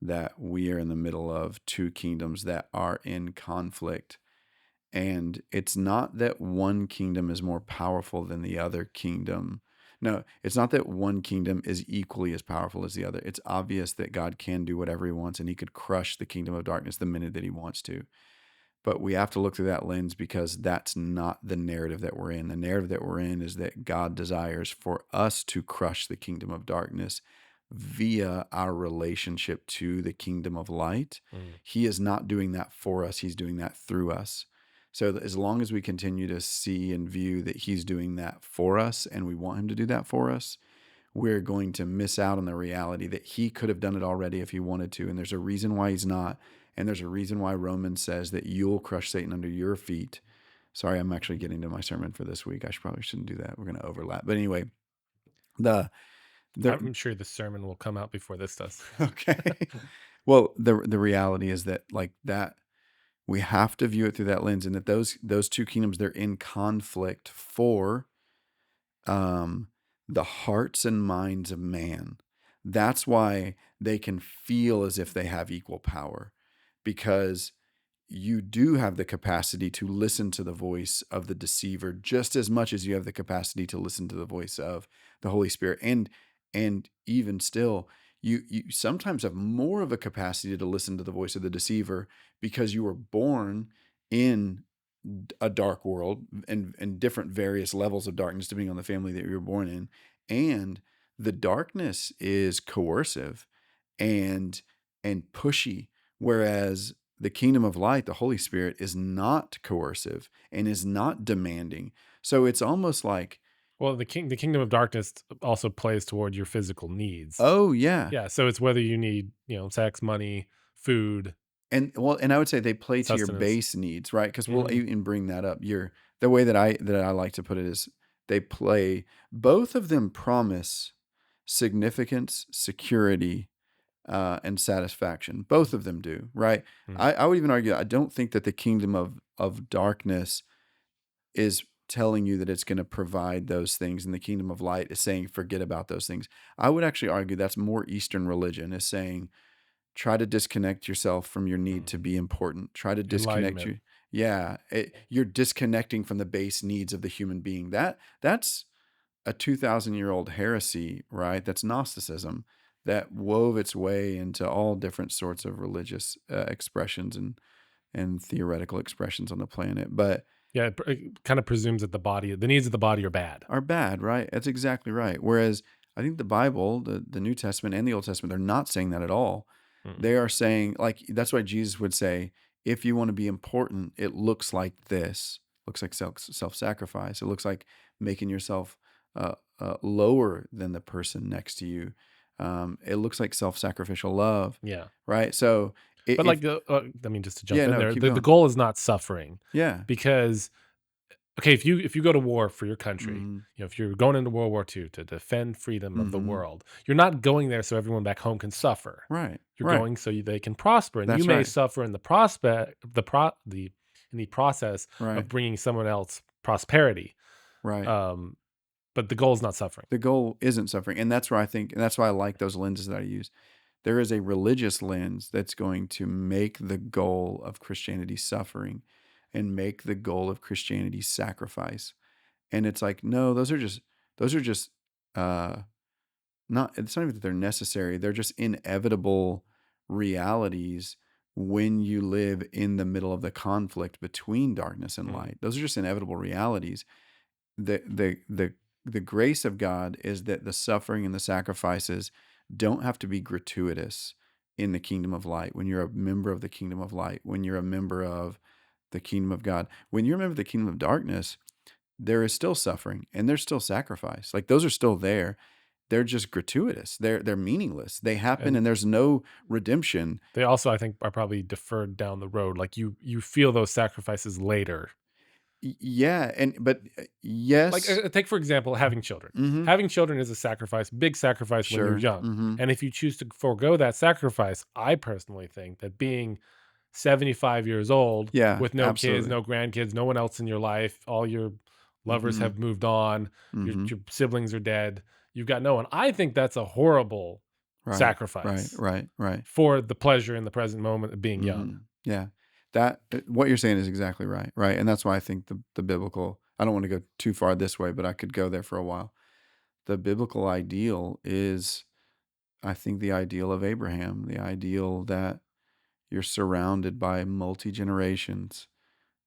B: that we are in the middle of two kingdoms that are in conflict. And it's not that one kingdom is more powerful than the other kingdom. No, it's not that one kingdom is equally as powerful as the other. It's obvious that God can do whatever he wants and he could crush the kingdom of darkness the minute that he wants to. But we have to look through that lens because that's not the narrative that we're in. The narrative that we're in is that God desires for us to crush the kingdom of darkness via our relationship to the kingdom of light. He is not doing that for us. He's doing that through us. So as long as we continue to see and view that he's doing that for us and we want him to do that for us, we're going to miss out on the reality that he could have done it already if he wanted to. And there's a reason why he's not. And there's a reason why Romans says that you'll crush Satan under your feet. Sorry, I'm actually getting to my sermon for this week. Probably shouldn't do that. We're going to overlap. But anyway,
A: I'm sure the sermon will come out before this does.
B: Okay. Well, the reality is that like that we have to view it through that lens, and that those two kingdoms, they're in conflict for the hearts and minds of man. That's why they can feel as if they have equal power, because you do have the capacity to listen to the voice of the deceiver just as much as you have the capacity to listen to the voice of the Holy Spirit. And even still, you sometimes have more of a capacity to listen to the voice of the deceiver because you were born in a dark world and different various levels of darkness depending on the family that you were born in. And the darkness is coercive and pushy, whereas the kingdom of light, the Holy Spirit, is not coercive and is not demanding. So it's almost like,
A: well, the kingdom of darkness also plays toward your physical needs.
B: oh yeah.
A: Yeah. So it's whether you need, sex, money, food.
B: And I would say they play to your base needs, right? Because we'll even bring that up. The way that I like to put it is both of them promise significance, security, and satisfaction. Both of them do, right? I would even argue, I don't think that the kingdom of darkness is telling you that it's going to provide those things, and the kingdom of light is saying forget about those things. I would actually argue that's more Eastern religion, is saying try to disconnect yourself from your need to be important. Try to disconnect you. Yeah, you're disconnecting from the base needs of the human being. That's a 2,000-year-old heresy, right? That's Gnosticism that wove its way into all different sorts of religious expressions and theoretical expressions on the planet. But
A: yeah, it kind of presumes that the needs of the body are bad.
B: Are bad, right? That's exactly right. Whereas I think the Bible, the New Testament and the Old Testament, they're not saying that at all. They are saying, like, that's why Jesus would say, if you want to be important, it looks like this. It looks like self-sacrifice. It looks like making yourself lower than the person next to you. It looks like self-sacrificial love.
A: Yeah.
B: Right? So...
A: But just to jump in there, the goal is not suffering.
B: Yeah.
A: Because... okay, if you go to war for your country, if you're going into World War II to defend freedom of the world, you're not going there so everyone back home can suffer.
B: Right.
A: You're going so they can prosper, and you may suffer in the process of bringing someone else prosperity.
B: Right.
A: But the goal is not suffering.
B: The goal isn't suffering, and that's where and that's why I like those lenses that I use. There is a religious lens that's going to make the goal of Christianity suffering, and make the goal of Christianity sacrifice. And it's like, no, those are just not, it's not even that they're necessary. They're just inevitable realities when you live in the middle of the conflict between darkness and light. Those are just inevitable realities. The grace of God is that the suffering and the sacrifices don't have to be gratuitous in the kingdom of light. When you're a member of the kingdom of light, when you're a member of the kingdom of God, when you're a member of the kingdom of darkness, there is still suffering and there's still sacrifice. Like, those are still there. They're just gratuitous. They're meaningless. They happen and there's no redemption.
A: They also, I think, are probably deferred down the road. Like, you feel those sacrifices later.
B: Yeah, yes.
A: Like, take for example, having children. Having children is a sacrifice, big sacrifice when you're young. And if you choose to forego that sacrifice, I personally think that being 75 years old with no kids, no grandkids, no one else in your life, all your lovers have moved on, your siblings are dead, you've got no one. I think that's a horrible sacrifice.
B: Right.
A: For the pleasure in the present moment of being young.
B: Yeah. That, what you're saying is exactly right. Right. And that's why I think the biblical, I don't want to go too far this way, but I could go there for a while. The biblical ideal is, I think, the ideal of Abraham, the ideal that you're surrounded by multi-generations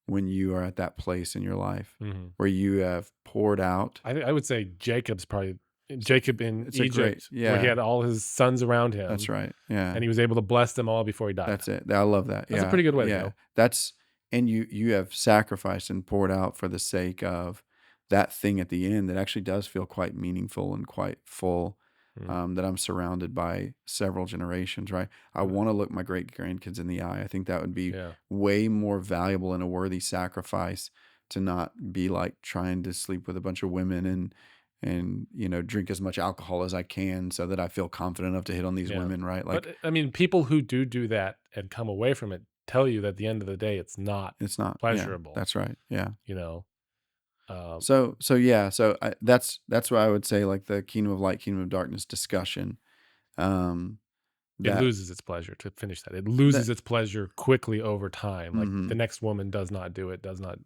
B: when you are at that place in your life where you have poured out.
A: I would say Jacob in Egypt, where he had all his sons around him.
B: That's right. Yeah.
A: And he was able to bless them all before he died.
B: That's it. I love that.
A: That's a pretty good way to go.
B: And you have sacrificed and poured out for the sake of that thing at the end that actually does feel quite meaningful and quite full. That I'm surrounded by several generations, right? I want to look my great grandkids in the eye. I think that would be way more valuable and a worthy sacrifice to not be like trying to sleep with a bunch of women and drink as much alcohol as I can so that I feel confident enough to hit on these women, right? Like,
A: but I mean, people who do that and come away from it tell you that at the end of the day, it's not pleasurable.
B: Yeah, that's right. Yeah.
A: So
B: That's why I would say like the kingdom of light, kingdom of darkness discussion.
A: It loses its pleasure, to finish that. It loses its pleasure quickly over time. Like the next woman does not do it, does not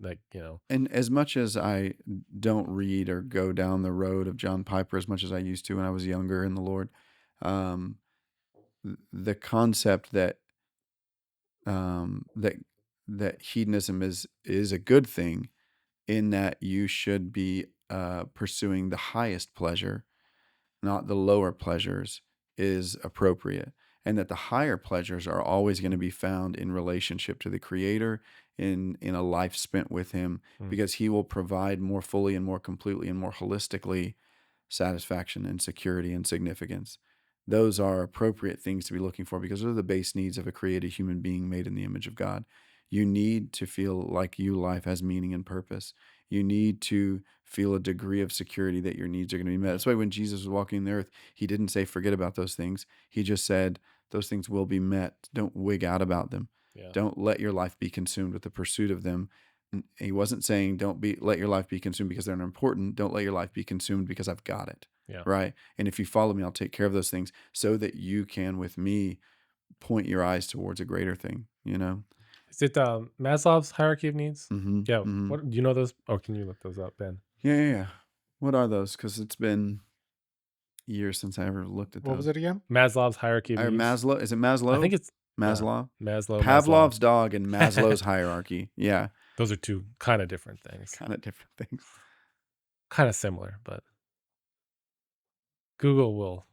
B: And as much as I don't read or go down the road of John Piper as much as I used to when I was younger in the Lord, the concept that that hedonism is a good thing in that you should be pursuing the highest pleasure, not the lower pleasures, is appropriate. And that the higher pleasures are always going to be found in relationship to the Creator, in a life spent with Him, because He will provide more fully and more completely and more holistically satisfaction and security and significance. Those are appropriate things to be looking for because those are the base needs of a created human being made in the image of God. You need to feel like life has meaning and purpose. You need to feel a degree of security that your needs are going to be met. That's why when Jesus was walking the earth, He didn't say, forget about those things. He just said, those things will be met. Don't wig out about them.
A: Yeah.
B: Don't let your life be consumed with the pursuit of them. He wasn't saying, let your life be consumed because they're important. Don't let your life be consumed because I've got it.
A: Yeah.
B: Right. And if you follow me, I'll take care of those things so that you can, with me, point your eyes towards a greater thing,
A: Is it Maslow's hierarchy of needs?
B: Mm-hmm.
A: Yeah.
B: Mm-hmm.
A: What do you know those? Or can you look those up, Ben?
B: Yeah. What are those? Because it's been years since I ever looked at those.
C: What was it again?
A: Maslow's hierarchy of needs.
B: Maslow? Is it Maslow?
A: I think it's
B: Maslow.
A: Pavlov's
B: dog and Maslow's hierarchy. Yeah.
A: Those are two kind of different things.
B: Kind of different things.
A: Kind of similar, but Google will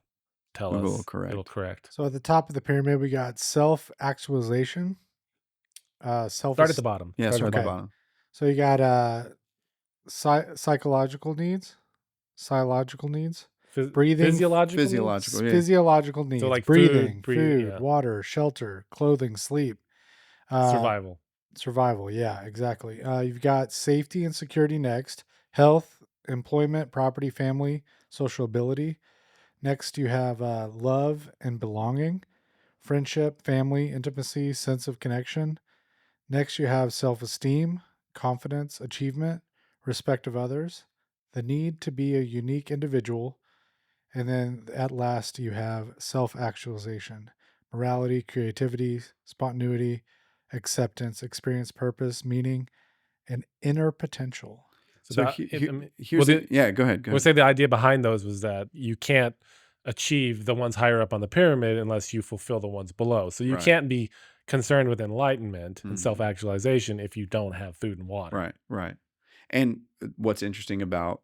A: tell us.
B: Google will correct.
A: It'll correct.
C: So at the top of the pyramid, we got self-actualization.
A: Start at the bottom.
B: Yeah, start at the bottom.
C: So you got psychological needs, breathing, physiological needs.
A: So like
C: breathing,
A: food,
C: water, shelter, clothing, sleep, survival. Yeah, exactly. You've got safety and security next, health, employment, property, family, social ability. Next, you have love and belonging, friendship, family, intimacy, sense of connection. Next, you have self-esteem, confidence, achievement, respect of others, the need to be a unique individual. And then at last, you have self-actualization, morality, creativity, spontaneity, acceptance, experience, purpose, meaning, and inner potential.
B: Go ahead.
A: We'll say the idea behind those was that you can't achieve the ones higher up on the pyramid unless you fulfill the ones below. So you can't be concerned with enlightenment and self-actualization if you don't have food and water.
B: Right. And what's interesting about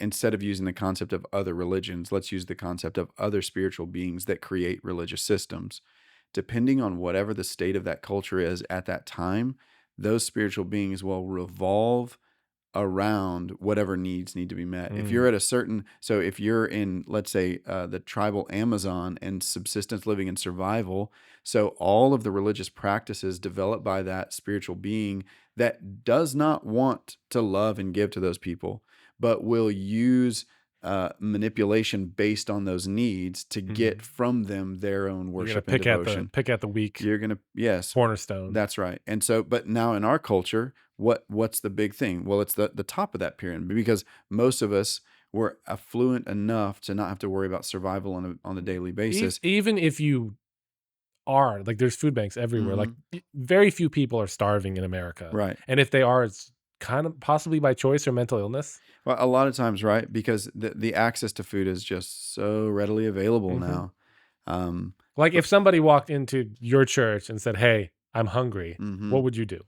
B: instead of using the concept of other religions, let's use the concept of other spiritual beings that create religious systems. Depending on whatever the state of that culture is at that time, those spiritual beings will revolve around whatever needs need to be met. If you're if you're in, let's say, the tribal Amazon and subsistence living and survival, so all of the religious practices developed by that spiritual being that does not want to love and give to those people, but will use manipulation based on those needs to get from them their own worship and devotion.
A: Pick at the weak.
B: You're gonna
A: cornerstone.
B: That's right. And so, but now in our culture, what's the big thing? Well, it's the top of that pyramid, because most of us were affluent enough to not have to worry about survival on a daily basis.
A: Even if you are, like, there's food banks everywhere. Like, very few people are starving in America.
B: Right.
A: And if they are, it's kind of possibly by choice or mental illness.
B: Well, a lot of times, right? Because the access to food is just so readily available now.
A: Like, if somebody walked into your church and said, "Hey, I'm hungry," what would you do?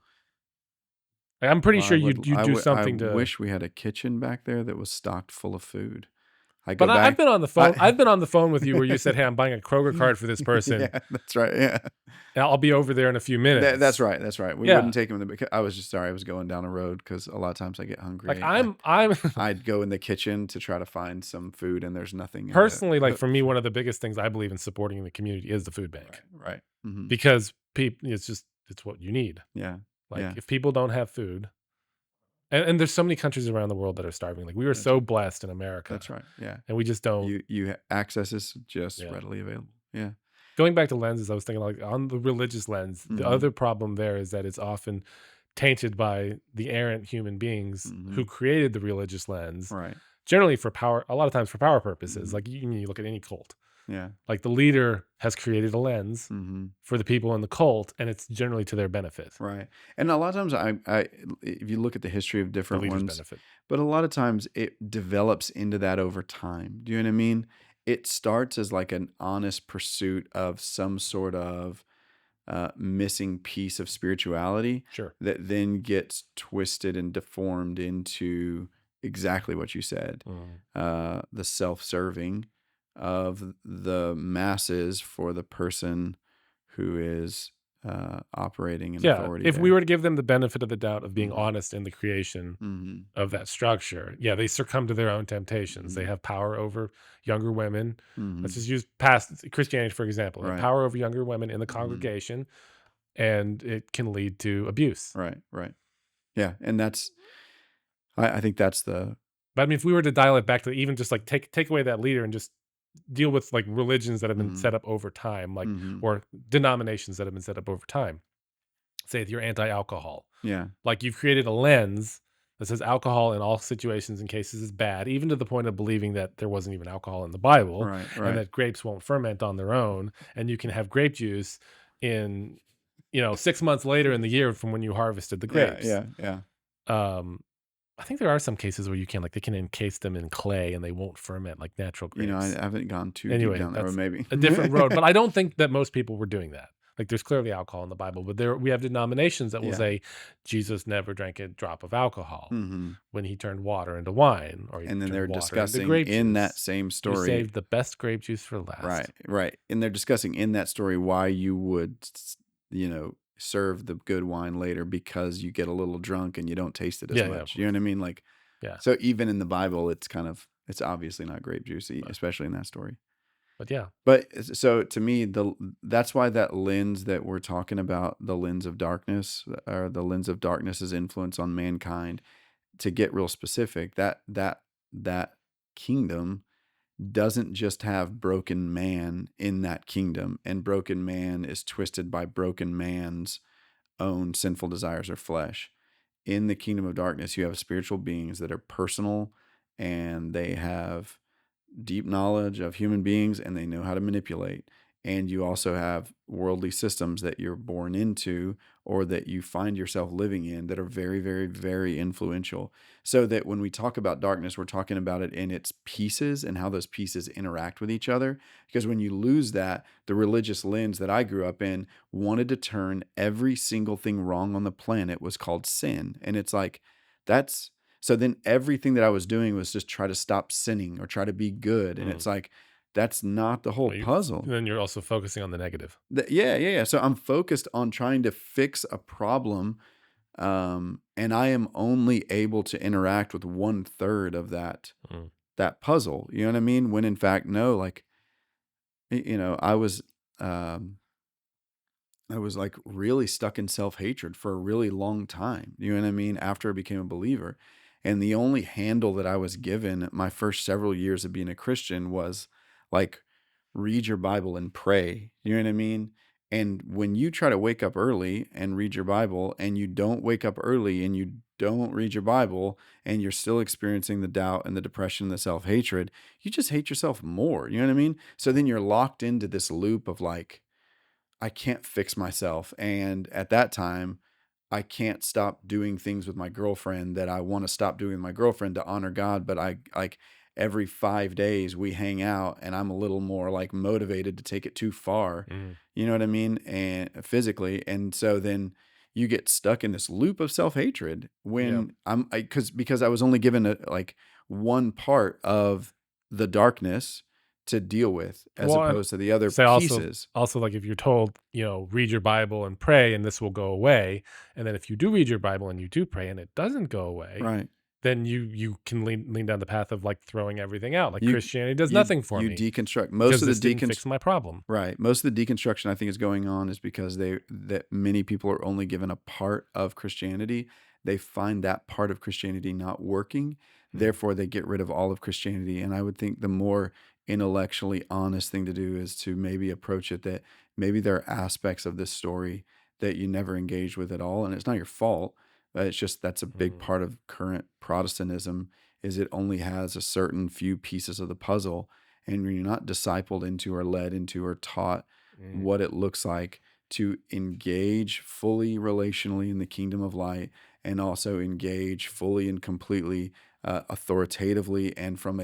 A: I'm pretty sure you'd do something
B: I wish we had a kitchen back there that was stocked full of food. I go
A: But I've
B: back.
A: been on the phone.
B: I,
A: I've been on the phone with you where you said, "Hey, I'm buying a Kroger card for this person.
B: yeah, that's right. Yeah.
A: And I'll be over there in a few minutes."
B: That's right. That's right. We
A: Yeah.
B: wouldn't take him in the. I was just sorry. I was going down a road because a lot of times I get hungry.
A: Like I'm
B: I'd go in the kitchen to try to find some food, and there's nothing.
A: personally, like for me, one of the biggest things I believe in supporting in the community is the food bank,
B: Right. Mm-hmm.
A: because people, it's what you need.
B: Yeah.
A: Like
B: Yeah.
A: if people don't have food, and there's so many countries around the world that are starving. Like we were so blessed in America.
B: That's right. Yeah.
A: And we just don't.
B: Access is just readily available. Yeah.
A: Going back to lenses, I was thinking like on the religious lens, the other problem there is that it's often tainted by the errant human beings who created the religious lens.
B: Right.
A: Generally for power, a lot of times for power purposes. Like you look at any cult.
B: Yeah.
A: Like the leader has created a lens for the people in the cult, and it's generally to their benefit.
B: Right. And a lot of times I if you look at the history of
A: The
B: different
A: leader's
B: ones,
A: benefit.
B: but a lot of times it develops into that over time. Do you know what I mean? It starts as like an honest pursuit of some sort of missing piece of spirituality
A: Sure.
B: that then gets twisted and deformed into exactly what you said, the self-serving of the masses for the person who is operating in authority.
A: If
B: there.
A: we were to give them the benefit of the doubt of being honest in the creation of that structure, they succumb to their own temptations. They have power over younger women. Let's just use past Christianity, for example. They have power over younger women in the congregation, and it can lead to abuse.
B: Right. Yeah, and that's, I think that's the.
A: But I mean, if we were to dial it back to even just like take away that leader and just deal with like religions that have been set up over time, like or denominations that have been set up over time. Say if you're anti-alcohol, like you've created a lens that says alcohol in all situations and cases is bad, even to the point of believing that there wasn't even alcohol in the Bible, and that grapes won't ferment on their own, and you can have grape juice in 6 months later in the year from when you harvested the grapes.
B: Yeah.
A: I think there are some cases where you can, like, they can encase them in clay and they won't ferment like natural grapes.
B: I haven't gone too
A: Anyway,
B: deep down that road, maybe.
A: a different road, but I don't think that most people were doing that. Like, there's clearly alcohol in the Bible, but we have denominations that will say Jesus never drank a drop of alcohol when he turned water into wine,
B: and then they're discussing
A: grape
B: in
A: juice.
B: that same story.
A: You saved the best grape juice for last.
B: Right. And they're discussing in that story why you would, serve the good wine later, because you get a little drunk and you don't taste it as much. You know what I mean? Like, so even in the Bible, it's obviously not grape juicy, especially in that story. But so to me, that's why that lens that we're talking about, the lens of darkness, or the lens of darkness's influence on mankind, to get real specific, that kingdom doesn't just have broken man in that kingdom, and broken man is twisted by broken man's own sinful desires or flesh. In the kingdom of darkness, you have spiritual beings that are personal, and they have deep knowledge of human beings, and they know how to manipulate. And you also have worldly systems that you're born into, or that you find yourself living in, that are very, very, very influential. So that when we talk about darkness, we're talking about it in its pieces and how those pieces interact with each other. Because when you lose that, the religious lens that I grew up in wanted to turn every single thing wrong on the planet was called sin. And it's like, so then everything that I was doing was just try to stop sinning or try to be good. And it's like, that's not the whole puzzle.
A: Then you're also focusing on the negative.
B: Yeah. So I'm focused on trying to fix a problem, and I am only able to interact with 1/3 of that puzzle. You know what I mean? When in fact, no. Like, I was like really stuck in self-hatred for a really long time. You know what I mean? After I became a believer, and the only handle that I was given my first several years of being a Christian was like, read your Bible and pray. You know what I mean? And when you try to wake up early and read your Bible, and you don't wake up early and you don't read your Bible, and you're still experiencing the doubt and the depression and the self-hatred, you just hate yourself more. You know what I mean? So then you're locked into this loop of like, I can't fix myself. And at that time, I can't stop doing things with my girlfriend that I want to stop doing with my girlfriend to honor God. But I like, every 5 days we hang out, and I'm a little more like motivated to take it too far. You know what I mean? And physically. And so then you get stuck in this loop of self-hatred when because I was only given like one part of the darkness to deal with, as
A: Well, and
B: opposed to the other
A: say
B: pieces.
A: also like if you're told, read your Bible and pray and this will go away, and then if you do read your Bible and you do pray and it doesn't go away,
B: Right.
A: then you can lean down the path of like throwing everything out. Like
B: You
A: Christianity does
B: you
A: nothing for
B: you
A: me
B: deconstruct most
A: because
B: of the
A: this didn't fix my problem.
B: right. Most of the deconstruction I think is going on is because that many people are only given a part of Christianity. They find that part of Christianity not working. Therefore, they get rid of all of Christianity. And I would think the more intellectually honest thing to do is to maybe approach it that maybe there are aspects of this story that you never engaged with at all, and it's not your fault. But it's just that's a big
A: Mm,
B: part of current Protestantism is it only has a certain few pieces of the puzzle, and when you're not discipled into or led into or taught
A: mm,
B: what it looks like to engage fully relationally in the kingdom of light, and also engage fully and completely authoritatively and from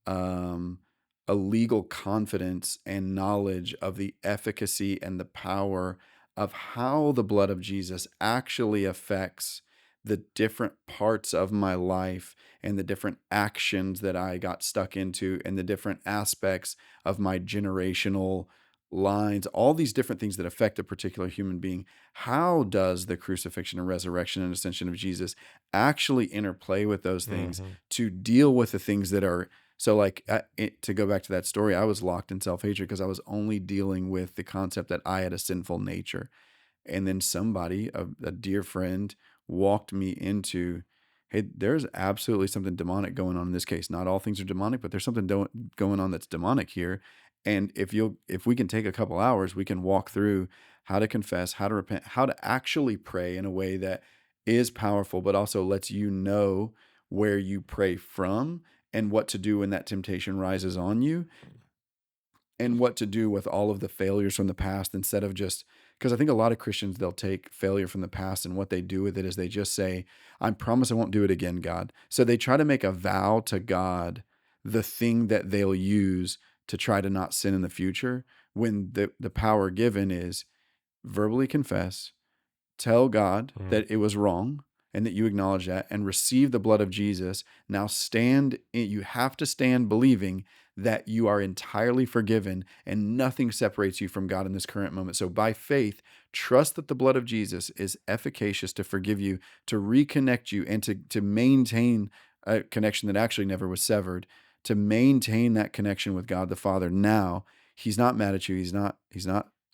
B: um, a legal confidence and knowledge of the efficacy and the power of how the blood of Jesus actually affects the different parts of my life and the different actions that I got stuck into and the different aspects of my generational lines, all these different things that affect a particular human being. How does the crucifixion and resurrection and ascension of Jesus actually interplay with those things
A: mhm,
B: to deal with the things that are so like to go back to that story, I was locked in self-hatred because I was only dealing with the concept that I had a sinful nature. And then somebody, a dear friend, walked me into, hey, there's absolutely something demonic going on in this case. Not all things are demonic, but there's something going on that's demonic here. And if we can take a couple hours, we can walk through how to confess, how to repent, how to actually pray in a way that is powerful, but also lets you know where you pray from and what to do when that temptation rises on you and what to do with all of the failures from the past instead of just because I think a lot of Christians they'll take failure from the past and what they do with it is they just say, I promise I won't do it again, God. So they try to make a vow to God, the thing that they'll use to try to not sin in the future, when the power given is verbally confess, tell God
A: mm,
B: that it was wrong and that you acknowledge that and receive the blood of Jesus. Now you have to stand believing that you are entirely forgiven and nothing separates you from God in this current moment. So by faith, trust that the blood of Jesus is efficacious to forgive you, to reconnect you, and to maintain a connection that actually never was severed, to maintain that connection with God the Father. Now, he's not mad at you. He's not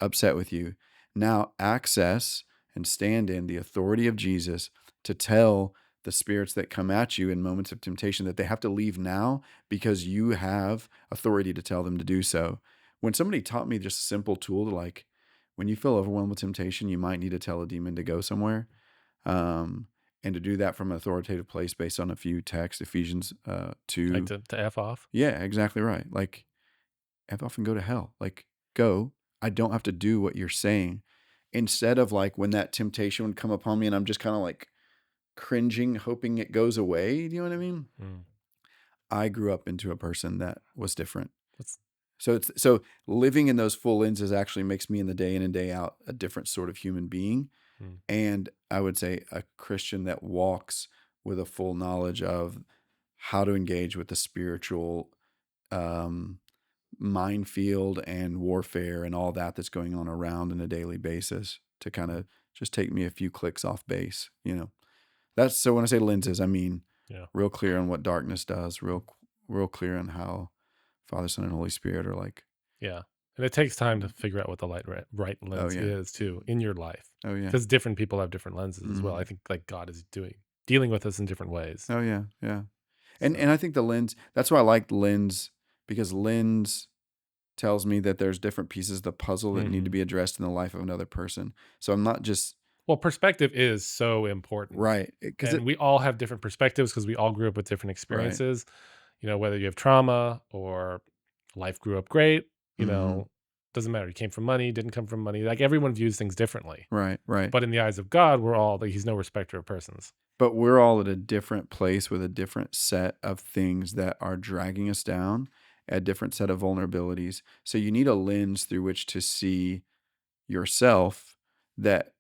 B: upset with you. Now access and stand in the authority of Jesus to tell the spirits that come at you in moments of temptation that they have to leave now because you have authority to tell them to do so. When somebody taught me just a simple tool to like, when you feel overwhelmed with temptation, you might need to tell a demon to go somewhere. And to do that from an authoritative place based on a few texts, Ephesians
A: like
B: 2.
A: to F off.
B: Yeah, exactly right. Like, F off and go to hell. Like, go. I don't have to do what you're saying. Instead of like when that temptation would come upon me and I'm just kind of like cringing, hoping it goes away. Do you know what I mean?
A: Mm.
B: I grew up into a person that was different.
A: That's,
B: So living in those full lenses actually makes me in the day in and day out a different sort of human being.
A: mm,
B: And I would say a Christian that walks with a full knowledge of how to engage with the spiritual um, minefield and warfare and all that's going on around on a daily basis to kind
A: mm,
B: of just take me a few clicks off base. That's so when I say lenses, I mean
A: yeah.
B: real clear on what darkness does, real clear on how Father, Son, and Holy Spirit are like.
A: Yeah. And it takes time to figure out what the right
B: Oh
A: lens
B: yeah,
A: is too in your life.
B: oh yeah,
A: Because different people have different lenses as well. I
B: hmm
A: think like God is dealing with us in different ways.
B: oh yeah, yeah. And
A: So
B: I think the lens. That's why I like lens because lens tells me that there's different pieces of the puzzle that need to
A: mhm.
B: be addressed in the life of another person. So I'm not just
A: Well, perspective is so important.
B: right because
A: And we all have different perspectives because we all grew up with different
B: right.
A: experiences. Whether you have trauma or life grew up great,
B: hmm
A: doesn't matter. You came from money, didn't come from money. Like everyone views things differently.
B: Right, right.
A: But in the eyes of God, we're all like, he's no respecter of persons.
B: But we're all at a different place with a different set of things that are dragging us down, a different set of vulnerabilities. So you need a lens through which to see yourself that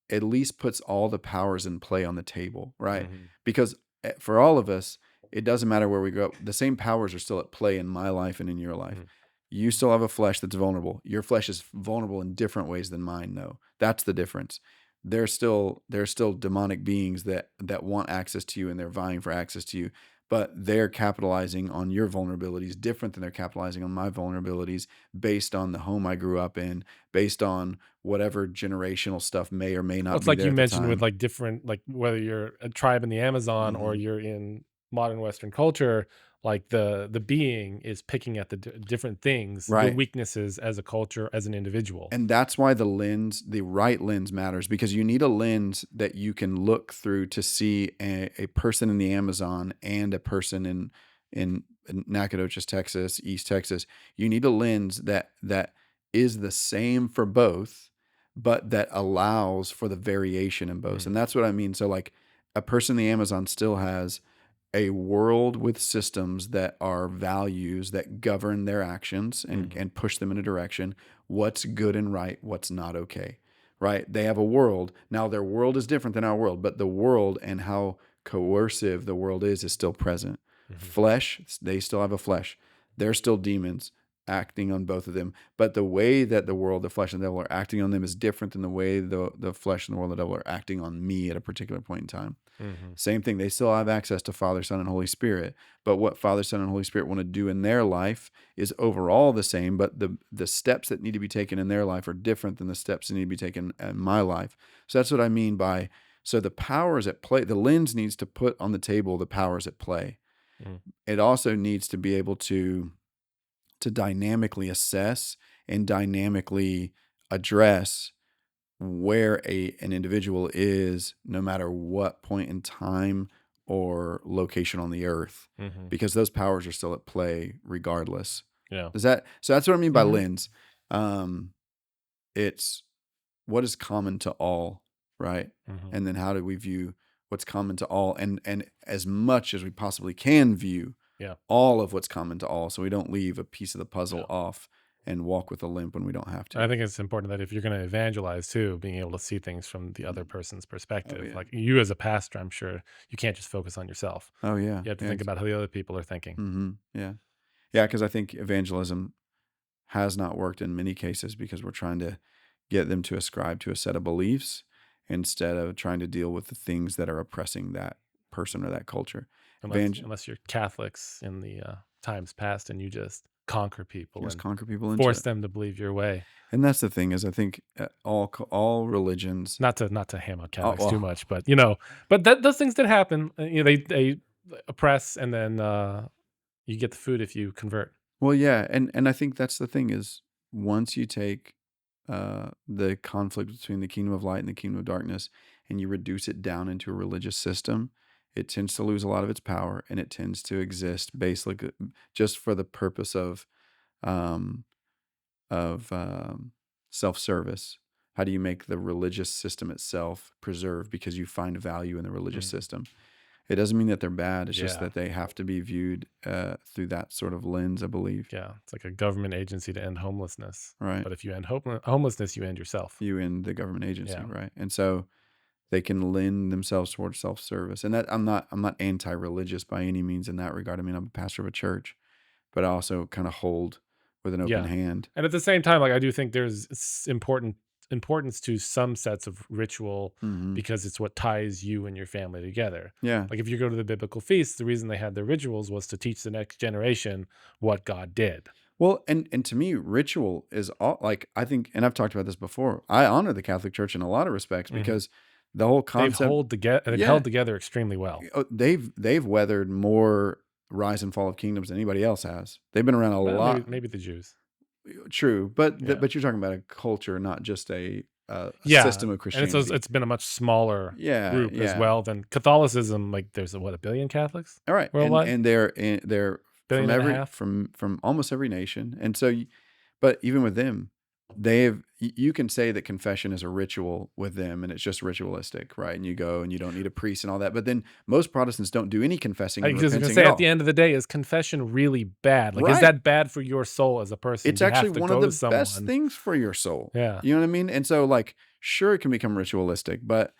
B: at least puts all the powers in play on the table, right?
A: Mhm.
B: Because for all of us, it doesn't matter where we go. The same powers are still at play in my life and in your life. You still have a flesh that's vulnerable. Your flesh is vulnerable in different ways than mine, though. That's the difference. There's still demonic beings that want access to you, and they're vying for access to you, but they're capitalizing on your vulnerabilities different than they're capitalizing on my vulnerabilities based on the home I grew up in, based on whatever generational stuff may or may
A: Well,
B: not
A: it's
B: be
A: like
B: there
A: you
B: at the
A: mentioned with
B: time.
A: like different, like whether you're a tribe in the Amazon or you're in modern Western culture, like the being is picking at the different things, your
B: Right.
A: weaknesses as a culture, as an individual.
B: And that's why the right lens matters, because you need a lens that you can look through to see a person in the Amazon and a person in Nacogdoches, Texas, East Texas. You need a lens that is the same for both, but that allows for the variation in both. And that's what I mean. So like a person in the Amazon still has a world with systems that are values that govern their actions and push them in a direction. What's good and right, what's not okay, right? They have a world. Now, their world is different than our world, but the world and how coercive the world is still present. Flesh, they still have a flesh. They're still demons acting on both of them. But the way that the world, the flesh, and the devil are acting on them is different than the way the flesh and the world and the devil are acting on me at a particular point in time. Same thing. They still have access to Father, Son, and Holy Spirit. But what Father, Son, and Holy Spirit want to do in their life is overall the same, but the steps that need to be taken in their life are different than the steps that need to be taken in my life. So that's what I mean by, so the powers at play, the lens needs to put on the table the powers at play. It also needs to be able to dynamically assess and dynamically address where an individual is, no matter what point in time or location on the earth, because those powers are still at play regardless.
A: Yeah.
B: So that's what I mean by lens. It's what is common to all, right? And then how do we view what's common to all, and as much as we possibly can view all of what's common to all, so we don't leave a piece of the puzzle off and walk with a limp when we don't have to.
A: I think it's important that if you're going to evangelize too, being able to see things from the other person's perspective. Like you as a pastor, I'm sure you can't just focus on yourself.
B: Oh yeah.
A: You have to think about how the other people are thinking.
B: Yeah. Yeah, because I think evangelism has not worked in many cases because we're trying to get them to ascribe to a set of beliefs instead of trying to deal with the things that are oppressing that person or that culture.
A: Unless you're Catholics in the times past and you just conquer people
B: and
A: force them to believe your way.
B: And that's the thing is, I think all religions,
A: not to ham on Catholics too much, but but those things did happen. They oppress, and then you get the food if you convert.
B: Well, yeah, and I think that's the thing is, once you take the conflict between the kingdom of light and the kingdom of darkness, and you reduce it down into a religious system, it tends to lose a lot of its power, and it tends to exist basically just for the purpose of self-service. How do you make the religious system itself preserve because you find value in the religious system? It doesn't mean that they're bad. It's just that they have to be viewed through that sort of lens, I believe.
A: Yeah, it's like a government agency to end homelessness.
B: Right.
A: But if you end homelessness, you end yourself.
B: You end the government agency, right? And so they can lend themselves towards self-service. And that I'm not anti-religious by any means in that regard. I mean, I'm a pastor of a church, but I also kind of hold with an open hand.
A: And at the same time, like I do think there's importance to some sets of ritual because it's what ties you and your family together.
B: Yeah.
A: Like if you go to the biblical feasts, the reason they had their rituals was to teach the next generation what God did.
B: Well, and to me, ritual is all, like, I think, and I've talked about this before, I honor the Catholic Church in a lot of respects because the whole concept
A: they've held together extremely well.
B: They've weathered more rise and fall of kingdoms than anybody else has. They've been around a lot.
A: Maybe the Jews.
B: True, but but you're talking about a culture, not just a system of Christianity.
A: And it's been a much smaller group as well than Catholicism. Like there's 1 billion Catholics.
B: All right,
A: worldwide?
B: and they're from almost every nation, and so, but even with them, you can say that confession is a ritual with them, and it's just ritualistic, right? And you go and you don't need a priest and all that. But then most Protestants don't do any confessing.
A: I was going to say, at the end of the day, is confession really bad? Like, is that bad for your soul as a person?
B: It's actually one of the best things for your soul.
A: Yeah,
B: you know what I mean. And so, like, sure, it can become ritualistic, but